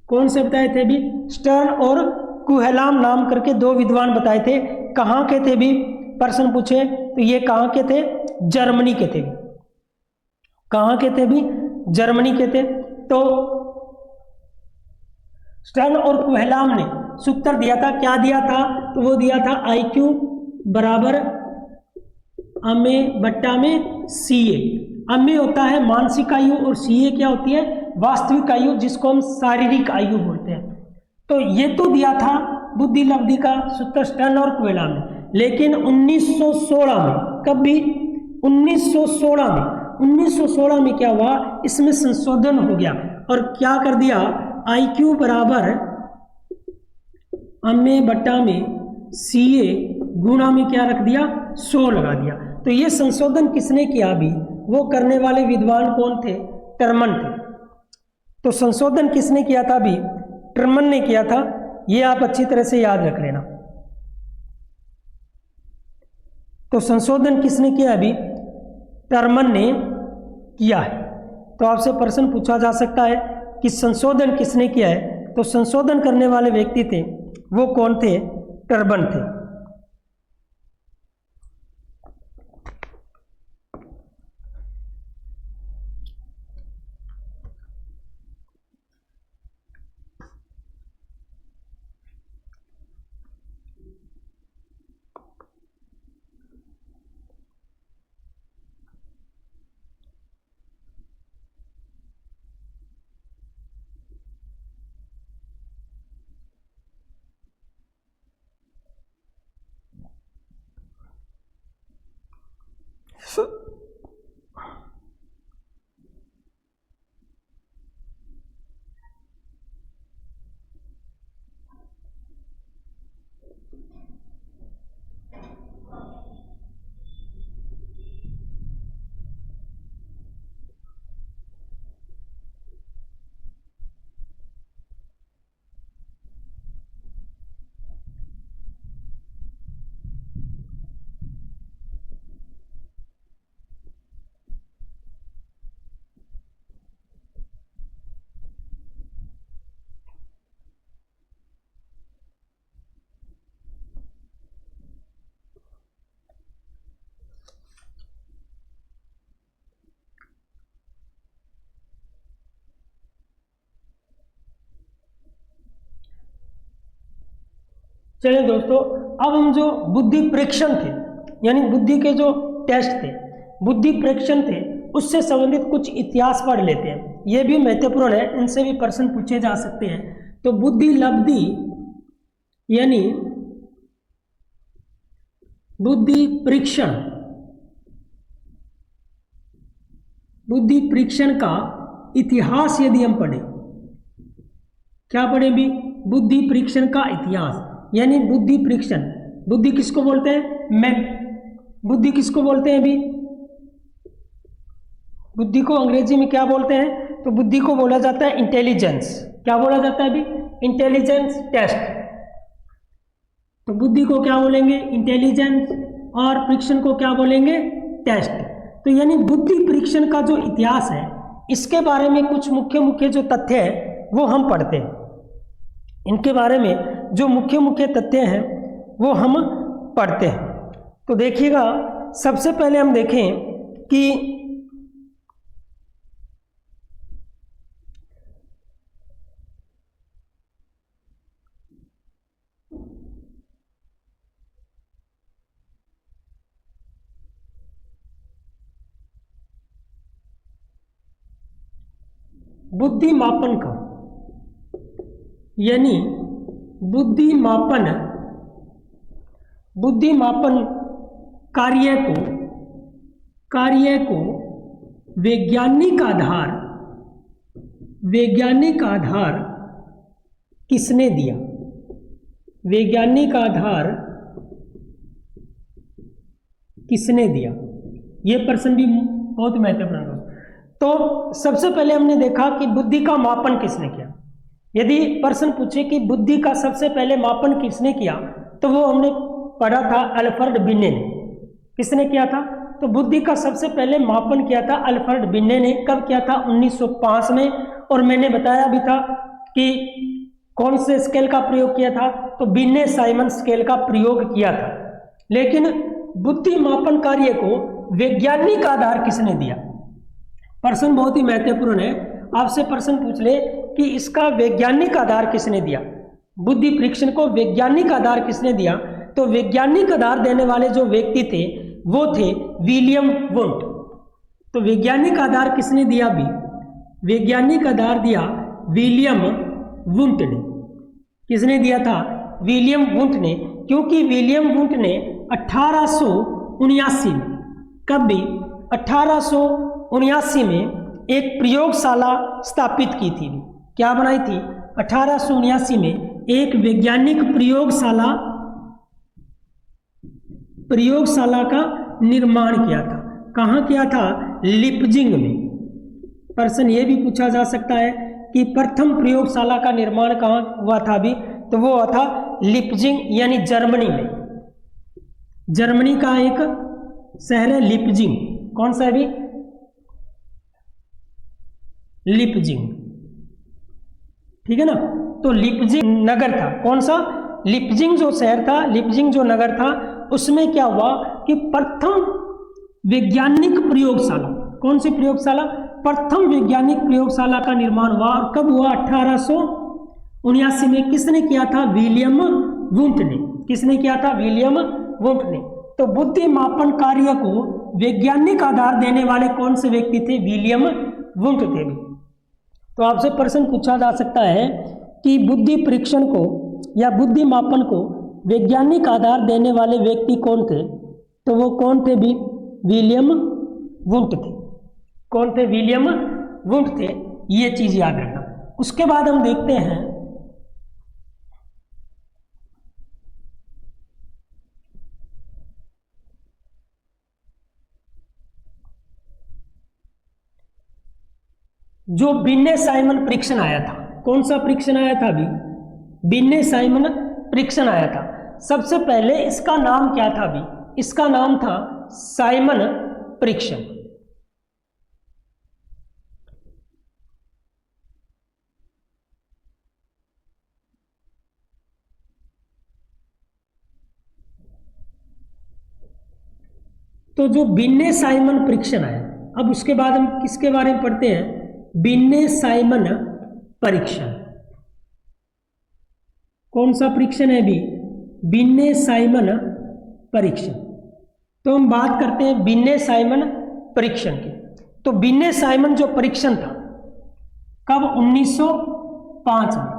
कौन से बताए थे भी? स्टर्न और कुहेलाम नाम करके दो विद्वान बताए थे। कहाँ के थे भी? प्रश्न पूछे तो ये कहाँ के थे? जर्मनी के थे। कहाँ के थे भी? जर्मनी के थे। तो स्टर्न और कुहेलाम ने सूत्र दिया था, क्या दिया था? तो वो दिया था IQ बराबर अमे बट्टा में CA। अमे होता है मानसिक आयु और CA क्या होती है? वास्तविक आयु, जिसको हम शारीरिक आयु बोलते हैं। तो ये तो दिया था बुद्धि लब्धि का सूत्र स्टर्न और कुहेलाम ने, लेकिन 1916 में, कब भी? 1916 में क्या हुआ? इसमें संशोधन हो गया और क्या कर दिया? IQ बराबर अमे बट्टा में CA गुणा में क्या रख दिया? 100 लगा दिया। तो ये संशोधन किसने किया भी? वो करने वाले विद्वान कौन थे? टर्मन थे। तो संशोधन किसने किया था भी? टर्मन ने किया था। ये आप अच्छी तरह से याद रख लेना। तो संशोधन किसने किया अभी? टर्मन ने किया है। तो आपसे प्रश्न पूछा जा सकता है कि संशोधन किसने किया है? तो संशोधन करने वाले व्यक्ति थे, वो कौन थे? टर्मन थे। चलिए दोस्तों, अब हम जो बुद्धि परीक्षण थे यानी बुद्धि के जो टेस्ट थे, बुद्धि परीक्षण थे, उससे संबंधित कुछ इतिहास पढ़ लेते हैं। ये भी महत्वपूर्ण है, इनसे भी प्रश्न पूछे जा सकते हैं। तो बुद्धि लब्धि यानी बुद्धि परीक्षण का इतिहास यदि हम पढ़ें, क्या पढ़ें भी? बुद्धि परीक्षण का इतिहास यानी बुद्धि परीक्षण। बुद्धि किसको बोलते हैं? बुद्धि किसको बोलते हैं भी? बुद्धि को अंग्रेजी में क्या बोलते हैं? तो बुद्धि को बोला जाता है इंटेलिजेंस। क्या बोला जाता है भी? Intelligence test. तो बुद्धि को क्या बोलेंगे? इंटेलिजेंस, और परीक्षण को क्या बोलेंगे? टेस्ट। तो यानी बुद्धि परीक्षण का जो इतिहास है, इसके बारे में कुछ मुख्य जो तथ्य है वो हम पढ़ते हैं। इनके बारे में जो मुख्य तथ्य हैं वो हम पढ़ते हैं। तो देखिएगा, सबसे पहले हम देखें कि बुद्धि मापन का यानी बुद्धि मापन कार्य को वैज्ञानिक आधार किसने दिया? वैज्ञानिक आधार किसने दिया? यह प्रश्न भी बहुत महत्वपूर्ण है। तो सबसे पहले हमने देखा कि बुद्धि का मापन किसने किया। यदि प्रश्न पूछे कि बुद्धि का सबसे पहले मापन किसने किया, तो वो हमने पढ़ा था अल्फ्रेड बिन्ने ने। किसने किया था? तो बुद्धि का सबसे पहले मापन किया था अल्फ्रेड बिन्ने ने। कब किया था? 1905 में। और मैंने बताया भी था कि कौन से स्केल का प्रयोग किया था? तो बिन्ने साइमन स्केल का प्रयोग किया था। लेकिन बुद्धि मापन कार्य को वैज्ञानिक आधार किसने दिया? प्रश्न बहुत ही महत्वपूर्ण है। आपसे प्रश्न पूछ ले कि इसका वैज्ञानिक आधार किसने दिया, बुद्धि परीक्षण को वैज्ञानिक आधार किसने दिया? तो वैज्ञानिक आधार देने वाले जो व्यक्ति थे वो थे विलियम वुंट। तो वैज्ञानिक आधार किसने दिया? भी वैज्ञानिक आधार दिया विलियम वुंट ने। किसने दिया था? विलियम वुंट ने। क्योंकि विलियम वुंट ने 1879 में, कब भी 1879 में एक प्रयोगशाला स्थापित की थी। क्या बनाई थी? 1879 में एक वैज्ञानिक प्रयोगशाला का निर्माण किया था। कहाँ किया था? लिपजिंग में। प्रश्न ये भी पूछा जा सकता है कि प्रथम प्रयोगशाला का निर्माण कहाँ हुआ था? अभी तो वो हुआ था लिपजिंग, यानी जर्मनी में। जर्मनी का एक शहर है लिपजिंग। कौन सा है भी? लिपजिंग, ठीक है ना। तो लिपजिंग नगर था। कौन सा? लिपजिंग जो शहर था, लिपजिंग जो नगर था, उसमें क्या हुआ कि प्रथम वैज्ञानिक प्रयोगशाला, कौन सी प्रयोगशाला? प्रथम वैज्ञानिक प्रयोगशाला का निर्माण हुआ। और कब हुआ? 1879 में। किसने किया था? विलियम वुंट ने। किसने किया था? विलियम वुंट ने। तो बुद्धि मापन कार्य को वैज्ञानिक आधार देने वाले कौन से व्यक्ति थे? विलियम वुंट थे भी। तो आपसे प्रश्न पूछा जा सकता है कि बुद्धि परीक्षण को या बुद्धि मापन को वैज्ञानिक आधार देने वाले व्यक्ति कौन थे? तो वो कौन थे भी? विलियम वुंट थे। कौन थे? विलियम वुंट थे। ये चीज याद रखना। उसके बाद हम देखते हैं जो बिन्ने साइमन परीक्षण आया था। कौन सा परीक्षण आया था? अभी बिन्ने साइमन परीक्षण आया था। सबसे पहले इसका नाम क्या था? अभी इसका नाम था साइमन परीक्षण। तो जो बिन्ने साइमन परीक्षण आया, अब उसके बाद हम किसके बारे में पढ़ते हैं? बिन्ने साइमन परीक्षण। कौन सा परीक्षण है भी? बिन्ने साइमन परीक्षण। तो हम बात करते हैं बिन्ने साइमन परीक्षण की। तो बिन्ने साइमन जो परीक्षण था, कब? 1905 में।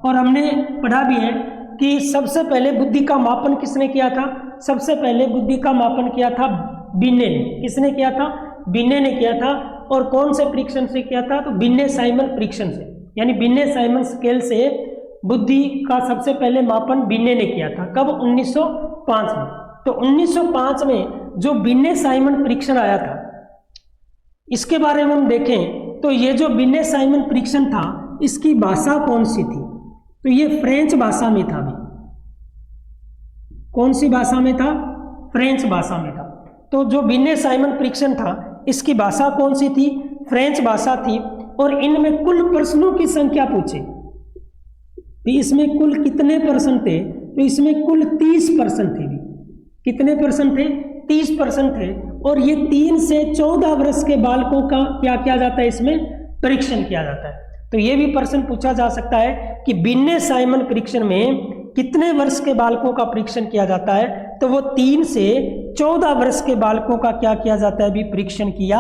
और हमने पढ़ा भी है कि सबसे पहले बुद्धि का मापन किसने किया था? सबसे पहले बुद्धि का मापन किया था बिन्ने ने। किसने किया था? बिन्ने ने किया था। और कौन से परीक्षण से किया था? तो बिन्ने साइमन परीक्षण से, यानी बिन्ने साइमन स्केल से बुद्धि का सबसे पहले मापन बिन्ने ने किया था। कब? 1905 में। तो 1905 में जो बिन्ने साइमन परीक्षण आया था, इसके बारे में हम देखें तो ये जो बिन्ने साइमन परीक्षण था, इसकी भाषा कौन सी थी? तो ये फ्रेंच भाषा में था भी। कौन सी भाषा में था? फ्रेंच भाषा में था। तो जो बिन्ने साइमन परीक्षण था, इसकी भाषा कौन सी थी? फ्रेंच भाषा थी। और इनमें कुल प्रश्नों की संख्या पूछे तो इसमें कुल कितने प्रश्न थे? तो इसमें कुल 30 प्रश्न थे भी। कितने प्रश्न थे? 30 प्रश्न थे। और ये 3 से 14 वर्ष के बालकों का क्या किया जाता है? इसमें परीक्षण किया जाता है। तो ये भी प्रश्न पूछा जा सकता है कि बिन्ने साइमन परीक्षण में कितने वर्ष के बालकों का परीक्षण किया जाता है? तो वो 3 से 14 वर्ष के बालकों का क्या किया जाता है? भी परीक्षण किया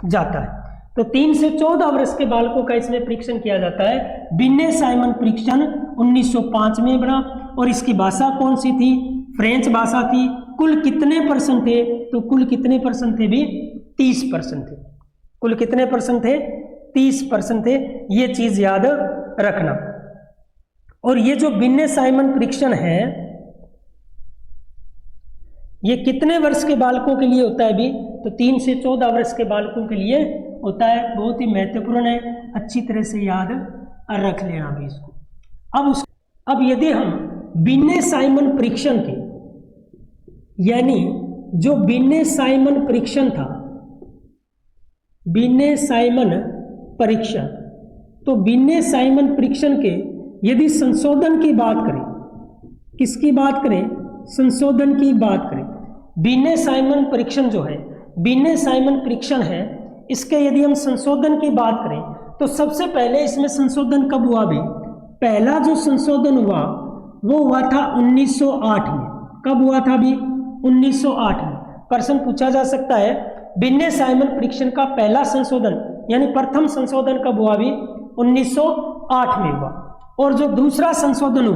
जाता है। तो 3 से 14 वर्ष के बालकों का इसमें परीक्षण किया जाता है। बिन्ने साइमन परीक्षण 1905 में बना। और इसकी भाषा कौन सी थी? फ्रेंच भाषा थी। कुल कितने प्रश्न थे? तो कुल कितने प्रश्न थे भी? 30% थे। कुल कितने परसेंट थे? 30% थे। ये चीज याद रखना। और ये जो बिन्ने साइमन परीक्षण है ये कितने वर्ष के बालकों के लिए होता है भी? तो 3 से 14 वर्ष के बालकों के लिए होता है। बहुत ही महत्वपूर्ण है, अच्छी तरह से याद रख लेना भी इसको। अब यदि हम बिन्ने साइमन परीक्षण के, यानी जो बिन्ने साइमन परीक्षण था, बिन्ने साइमन परीक्षण, तो बिन्ने साइमन परीक्षण के यदि संशोधन की बात करें, किसकी बात करें? संशोधन की बात करें। बिन्ने साइमन परीक्षण जो है, बिन्ने साइमन परीक्षण है, इसके यदि हम संशोधन की बात करें तो सबसे पहले इसमें संशोधन कब हुआ भी? पहला जो संशोधन हुआ वो हुआ था 1908 में। कब हुआ था भी? 1908 में। प्रश्न पूछा जा सकता है बिन्ने साइमन परीक्षण का पहला संशोधन यानी प्रथम संशोधन कब हुआ भी? 1908 में हुआ। और जो दूसरा संशोधन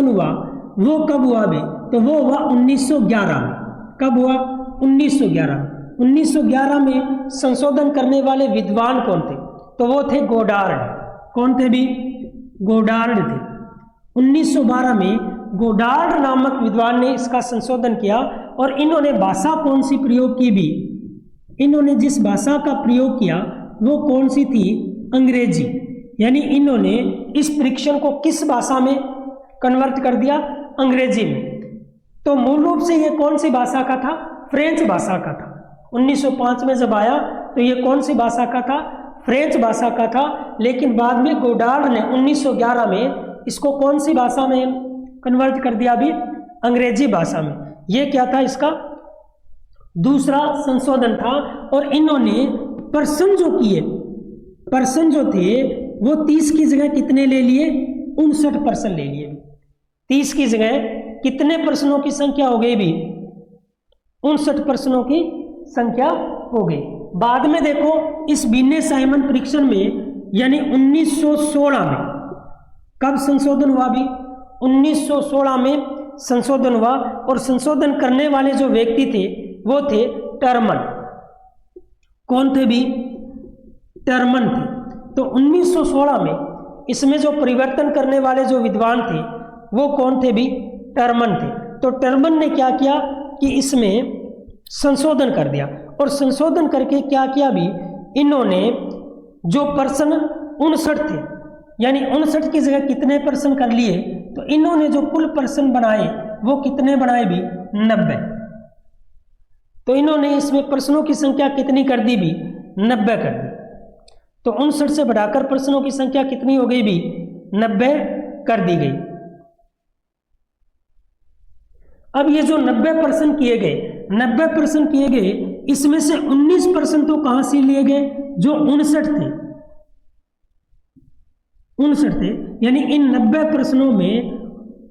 हुआ वो कब हुआ भी? तो वो हुआ 1911 में। कब हुआ? 1911। 1911 में संशोधन करने वाले विद्वान कौन थे? तो वो थे गोडार्ड। कौन थे भी? गोडार्ड थे। 1912 में गोडार्ड नामक विद्वान ने इसका संशोधन किया और इन्होंने भाषा कौन सी प्रयोग की भी? इन्होंने जिस भाषा का प्रयोग किया वो कौन सी थी? अंग्रेजी। यानी इन्होंने इस परीक्षण को किस भाषा में कन्वर्ट कर दिया? अंग्रेजी में। तो मूल रूप से ये कौन सी भाषा का था? फ्रेंच भाषा का था। 1905 में जब आया तो ये कौन सी भाषा का था? फ्रेंच भाषा का था। लेकिन बाद में गोडार्ड ने 1911 में इसको कौन सी भाषा में कन्वर्ट कर दिया भी? अंग्रेजी भाषा में। ये क्या था? इसका दूसरा संशोधन था। और इन्होंने प्रश्न जो किए, प्रश्न जो थे वो 30 की जगह कितने ले लिए? 59 प्रश्न ले लिए। 30 की जगह कितने प्रश्नों की संख्या हो गई भी? 59 प्रश्नों की संख्या हो गई। बाद में देखो इस बिन्ने साइमन परीक्षण में यानी 1916 में कब संशोधन हुआ भी? 1916 में संशोधन हुआ। और संशोधन करने वाले जो व्यक्ति थे वो थे टर्मन। कौन थे भी? टर्मन थे। तो 1916 में इसमें जो परिवर्तन करने वाले जो विद्वान थे वो कौन थे भी? टर्मन थे। तो टर्मन ने क्या किया कि इसमें संशोधन कर दिया। और संशोधन करके क्या किया भी? इन्होंने जो प्रश्न 59 थे यानी 59 की जगह कितने प्रश्न कर लिए? तो इन्होंने जो कुल प्रश्न बनाए वो कितने बनाए भी? 90। तो इन्होंने इसमें प्रश्नों की संख्या कितनी कर दी भी? 90 कर दी। तो 59 से बढ़ाकर प्रश्नों की संख्या कितनी हो गई भी? 90 कर दी गई। अब ये जो 90% किए गए, 90% किए गए, इसमें से 19% तो कहां से लिए गए? जो 59 थे, 59 थे। यानी इन 90 प्रश्नों में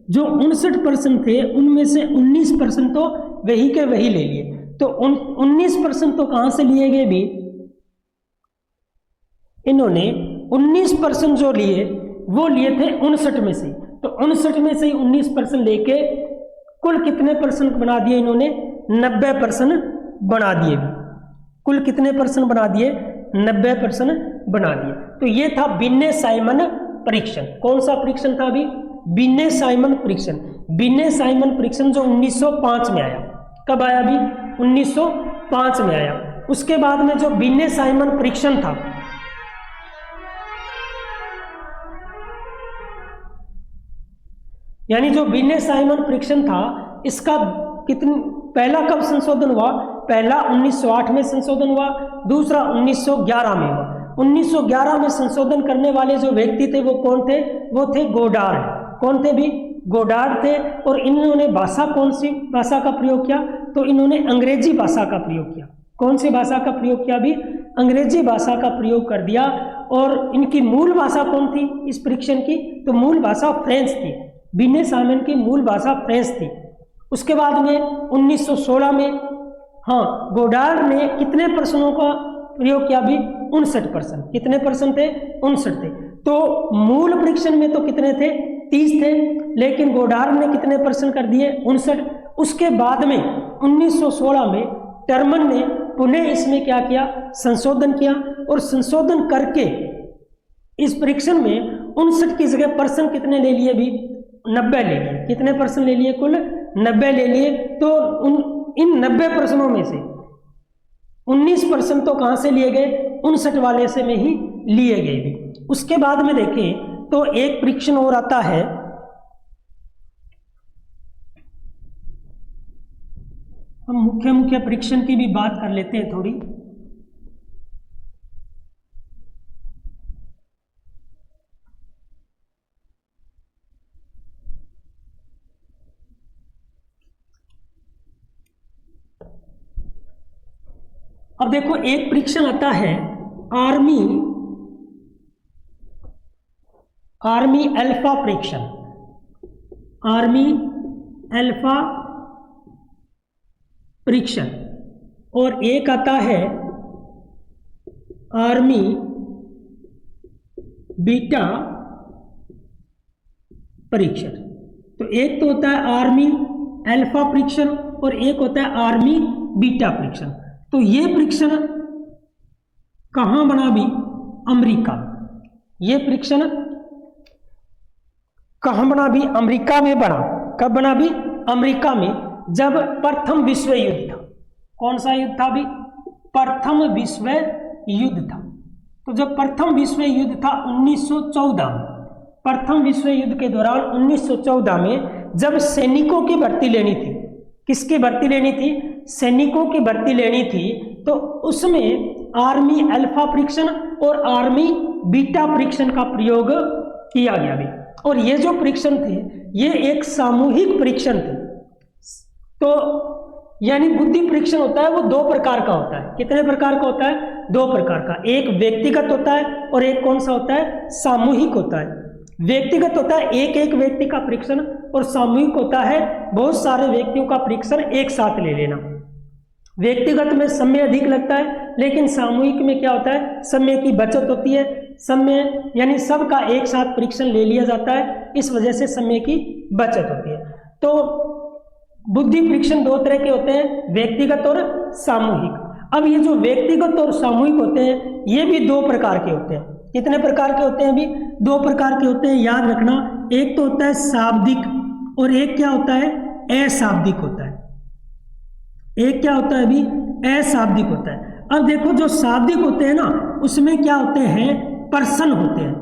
जो 59% थे उनमें से 19% तो वही के वही ले लिए। तो 19% तो कहां से लिए गए भी? इन्होंने 19% जो लिए वो लिए थे 59 में से। तो 59 में से 19% लेके कुल कितने परसेंट बना दिए इन्होंने? 90% बना दिए। कुल कितने परसेंट बना दिए? 90% बना दिए। तो ये था बिन्ने साइमन परीक्षण। कौन सा परीक्षण था अभी? बिन्ने साइमन परीक्षण। बिन्ने साइमन परीक्षण जो 1905 में आया। कब आया अभी? 1905 में आया। उसके बाद में जो बिन्ने साइमन परीक्षण था यानी जो बिन्ने साइमन परीक्षण था इसका पहला कब संशोधन हुआ? पहला 1908 में संशोधन हुआ। दूसरा 1911 में हुआ। 1911 में संशोधन करने वाले जो व्यक्ति थे वो कौन थे? वो थे गोडार्ड। कौन थे भी? गोडार्ड थे। और इन्होंने भाषा कौन सी भाषा का प्रयोग किया? तो इन्होंने अंग्रेजी भाषा का प्रयोग किया। कौन सी भाषा का प्रयोग किया भी? अंग्रेजी भाषा का प्रयोग कर दिया। और इनकी मूल भाषा कौन थी इस परीक्षण की? तो मूल भाषा फ्रेंच थी। बिन्ने साइमन की मूल भाषा फ्रेंच थी। उसके बाद में 1916 में गोडार्ड ने कितने प्रश्नों का प्रयोग किया भी? 59%। कितने परसेंट थे? 59 थे। तो मूल परीक्षण में तो कितने थे? 30 थे। लेकिन गोडार्ड ने कितने परसेंट कर दिए? 59। उसके बाद में 1916 में टर्मन ने पुनः इसमें क्या किया, संशोधन किया, और संशोधन करके इस परीक्षण में 59 की जगह पर्सन कितने ले लिए भी, 90 ले लिए। कितने पर्सन ले लिए, कुल 90 ले लिए। तो इन 90 प्रश्नों में से 19% तो कहां से लिए गए, 59 वाले से में ही लिए गए भी। उसके बाद में देखें तो एक परीक्षण और आता है, हम मुख्य मुख्य परीक्षण की भी बात कर लेते हैं थोड़ी। अब देखो एक परीक्षण आता है आर्मी अल्फा परीक्षण, आर्मी अल्फा परीक्षण, और एक आता है आर्मी बीटा परीक्षण। तो एक तो होता है आर्मी अल्फा परीक्षण और एक होता है आर्मी बीटा परीक्षण। तो ये परीक्षण कहां बना भी, अमेरिका। ये परीक्षण कहां बना भी, अमेरिका में बना। कब बना भी, अमेरिका में, जब प्रथम विश्व युद्ध था। कौन सा युद्ध था भी, प्रथम विश्व युद्ध था। तो जब प्रथम विश्व युद्ध था 1914 में, प्रथम विश्व युद्ध के दौरान 1914 में जब सैनिकों की भर्ती लेनी थी, किसकी भर्ती लेनी थी, सैनिकों की भर्ती लेनी थी, तो उसमें आर्मी अल्फा परीक्षण और आर्मी बीटा परीक्षण का प्रयोग किया गया भी। और ये जो परीक्षण थे ये एक सामूहिक परीक्षण थे। तो यानी बुद्धि परीक्षण होता है वो दो प्रकार का होता है। कितने प्रकार का होता है, दो प्रकार का। एक व्यक्तिगत होता है और एक कौन सा होता है, सामूहिक होता है। व्यक्तिगत होता है एक एक व्यक्ति का परीक्षण, और सामूहिक होता है बहुत सारे व्यक्तियों का परीक्षण एक साथ ले लेना। व्यक्तिगत में समय अधिक लगता है, लेकिन सामूहिक में क्या होता है, समय की बचत होती है। समय यानी सबका एक साथ परीक्षण ले लिया जाता है, इस वजह से समय की बचत होती है। तो बुद्धि परीक्षण दो तरह के होते हैं, व्यक्तिगत और सामूहिक। अब ये जो व्यक्तिगत और सामूहिक होते हैं ये भी दो प्रकार के होते हैं। कितने प्रकार के होते हैं भी, दो प्रकार के होते हैं, याद रखना। एक तो होता है शाब्दिक और एक क्या होता है, अशाब्दिक होता है। एक क्या होता है भी, अशाब्दिक होता है। अब देखो जो शाब्दिक होते हैं ना, उसमें क्या होते हैं, प्रश्न होते हैं,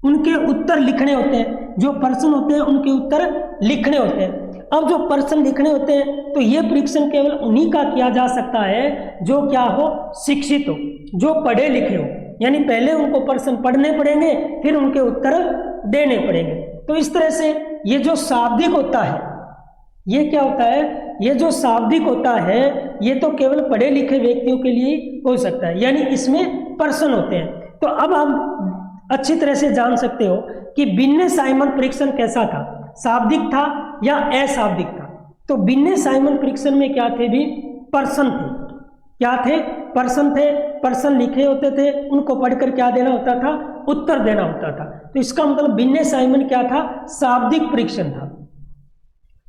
उनके उत्तर लिखने होते हैं। जो प्रश्न होते हैं उनके उत्तर लिखने होते हैं। अब जो प्रश्न लिखने होते हैं तो ये परीक्षण केवल उन्हीं का किया जा सकता है जो क्या हो, शिक्षित हो, जो पढ़े लिखे हो। यानी पहले उनको प्रश्न पढ़ने पड़ेंगे, फिर उनके उत्तर देने पड़ेंगे। तो इस तरह से ये जो शाब्दिक होता है, ये क्या होता है, ये जो शाब्दिक होता है ये तो केवल पढ़े लिखे व्यक्तियों के लिए हो सकता है, यानी इसमें प्रश्न होते हैं। तो अब हम अच्छी तरह से जान सकते हो कि बिन्ने साइमन परीक्षण कैसा था, शाब्दिक था या अशाब्दिक था। तो बिन्ने साइमन परीक्षण में क्या थे भी, प्रश्न थे। क्या थे, प्रश्न थे। प्रश्न लिखे होते थे, उनको पढ़कर क्या देना होता था, उत्तर देना होता था। तो इसका मतलब बिन्ने साइमन क्या था, शाब्दिक परीक्षण था।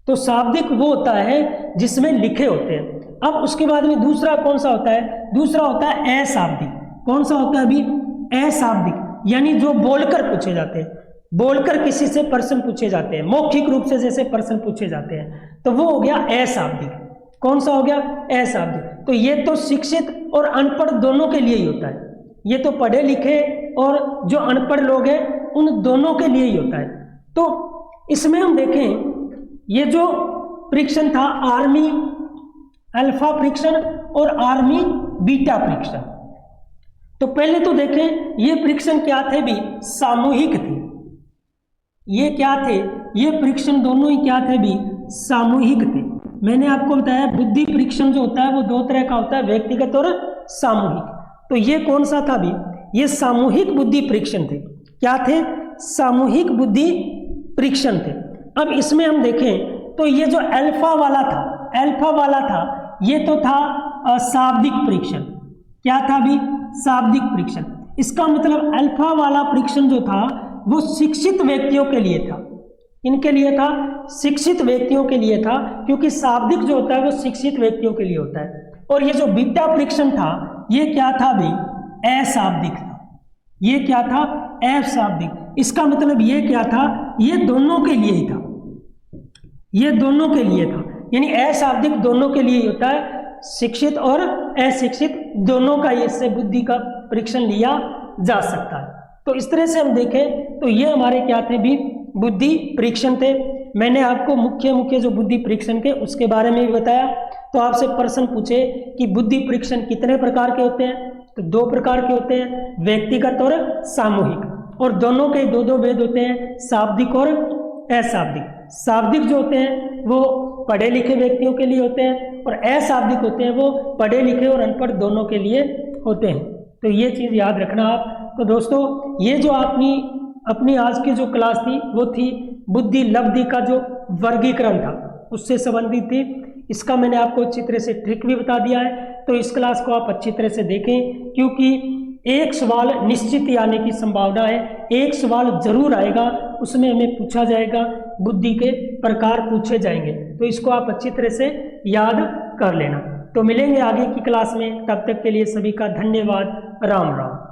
तो शाब्दिक वो होता है जिसमें लिखे होते हैं। अब उसके बाद में दूसरा कौन सा होता है, दूसरा होता है अशाब्दिक। कौन सा होता है अभी, अशाब्दिक, यानी जो बोलकर पूछे जाते हैं, बोलकर किसी से प्रश्न पूछे जाते हैं, मौखिक रूप से जैसे प्रश्न पूछे जाते हैं, तो वो हो गया अशाब्दिक। कौन सा हो गया, अशाब्दिक। तो ये तो शिक्षित और अनपढ़ दोनों के लिए ही होता है। ये तो पढ़े लिखे और जो अनपढ़ लोग हैं उन दोनों के लिए ही होता है। तो इसमें हम देखें ये जो परीक्षण था आर्मी अल्फा परीक्षण और आर्मी बीटा परीक्षण। तो पहले तो देखें ये परीक्षण क्या थे भी, सामूहिक थे। ये क्या थे, ये परीक्षण दोनों ही क्या थे भी, सामूहिक थे। मैंने आपको बताया बुद्धि परीक्षण जो होता है वो दो तरह का होता है, व्यक्तिगत और सामूहिक। तो ये कौन सा था भी, ये सामूहिक बुद्धि परीक्षण थे। क्या थे, सामूहिक बुद्धि परीक्षण थे। अब इसमें हम देखें तो ये जो अल्फा वाला था, अल्फा वाला था, ये तो था शाब्दिक परीक्षण। क्या था भी, शाब्दिक परीक्षण। इसका मतलब अल्फा वाला परीक्षण जो था वो शिक्षित व्यक्तियों के लिए था। इनके लिए था, शिक्षित व्यक्तियों के लिए था, क्योंकि शाब्दिक जो होता है वो शिक्षित व्यक्तियों के लिए होता है। और ये जो बीटा परीक्षण था ये क्या था भाई, अशाब्दिक था। ये क्या था, अशाब्दिक। इसका मतलब ये क्या था, ये दोनों के लिए ही था, ये दोनों के लिए था। यानी अशाब्दिक दोनों के लिए ही होता है, शिक्षित और अशिक्षित दोनों का इससे बुद्धि का परीक्षण लिया जा सकता है। तो इस तरह से हम देखें तो ये हमारे क्या थे भी, बुद्धि परीक्षण थे। मैंने आपको मुख्य जो बुद्धि परीक्षण के उसके बारे में भी बताया। तो आपसे प्रश्न पूछे कि बुद्धि परीक्षण कितने प्रकार के होते हैं, तो 2 प्रकार के होते हैं, व्यक्तिगत और सामूहिक। और दोनों के 2 भेद होते हैं, शाब्दिक और अशाब्दिक। शाब्दिक जो होते हैं वो पढ़े लिखे व्यक्तियों के लिए होते हैं, और अशाब्दिक होते हैं वो पढ़े लिखे और अनपढ़ दोनों के लिए होते हैं। तो ये चीज़ याद रखना आप। तो दोस्तों ये जो अपनी आज की जो क्लास थी वो थी बुद्धि लब्धि का जो वर्गीकरण था उससे संबंधित थी। इसका मैंने आपको अच्छी तरह से ट्रिक भी बता दिया है। तो इस क्लास को आप अच्छी तरह से देखें, क्योंकि एक सवाल निश्चित ही आने की संभावना है, एक सवाल जरूर आएगा, उसमें हमें पूछा जाएगा, बुद्धि के प्रकार पूछे जाएंगे। तो इसको आप अच्छी तरह से याद कर लेना। तो मिलेंगे आगे की क्लास में, तब तक के लिए सभी का धन्यवाद। राम राम।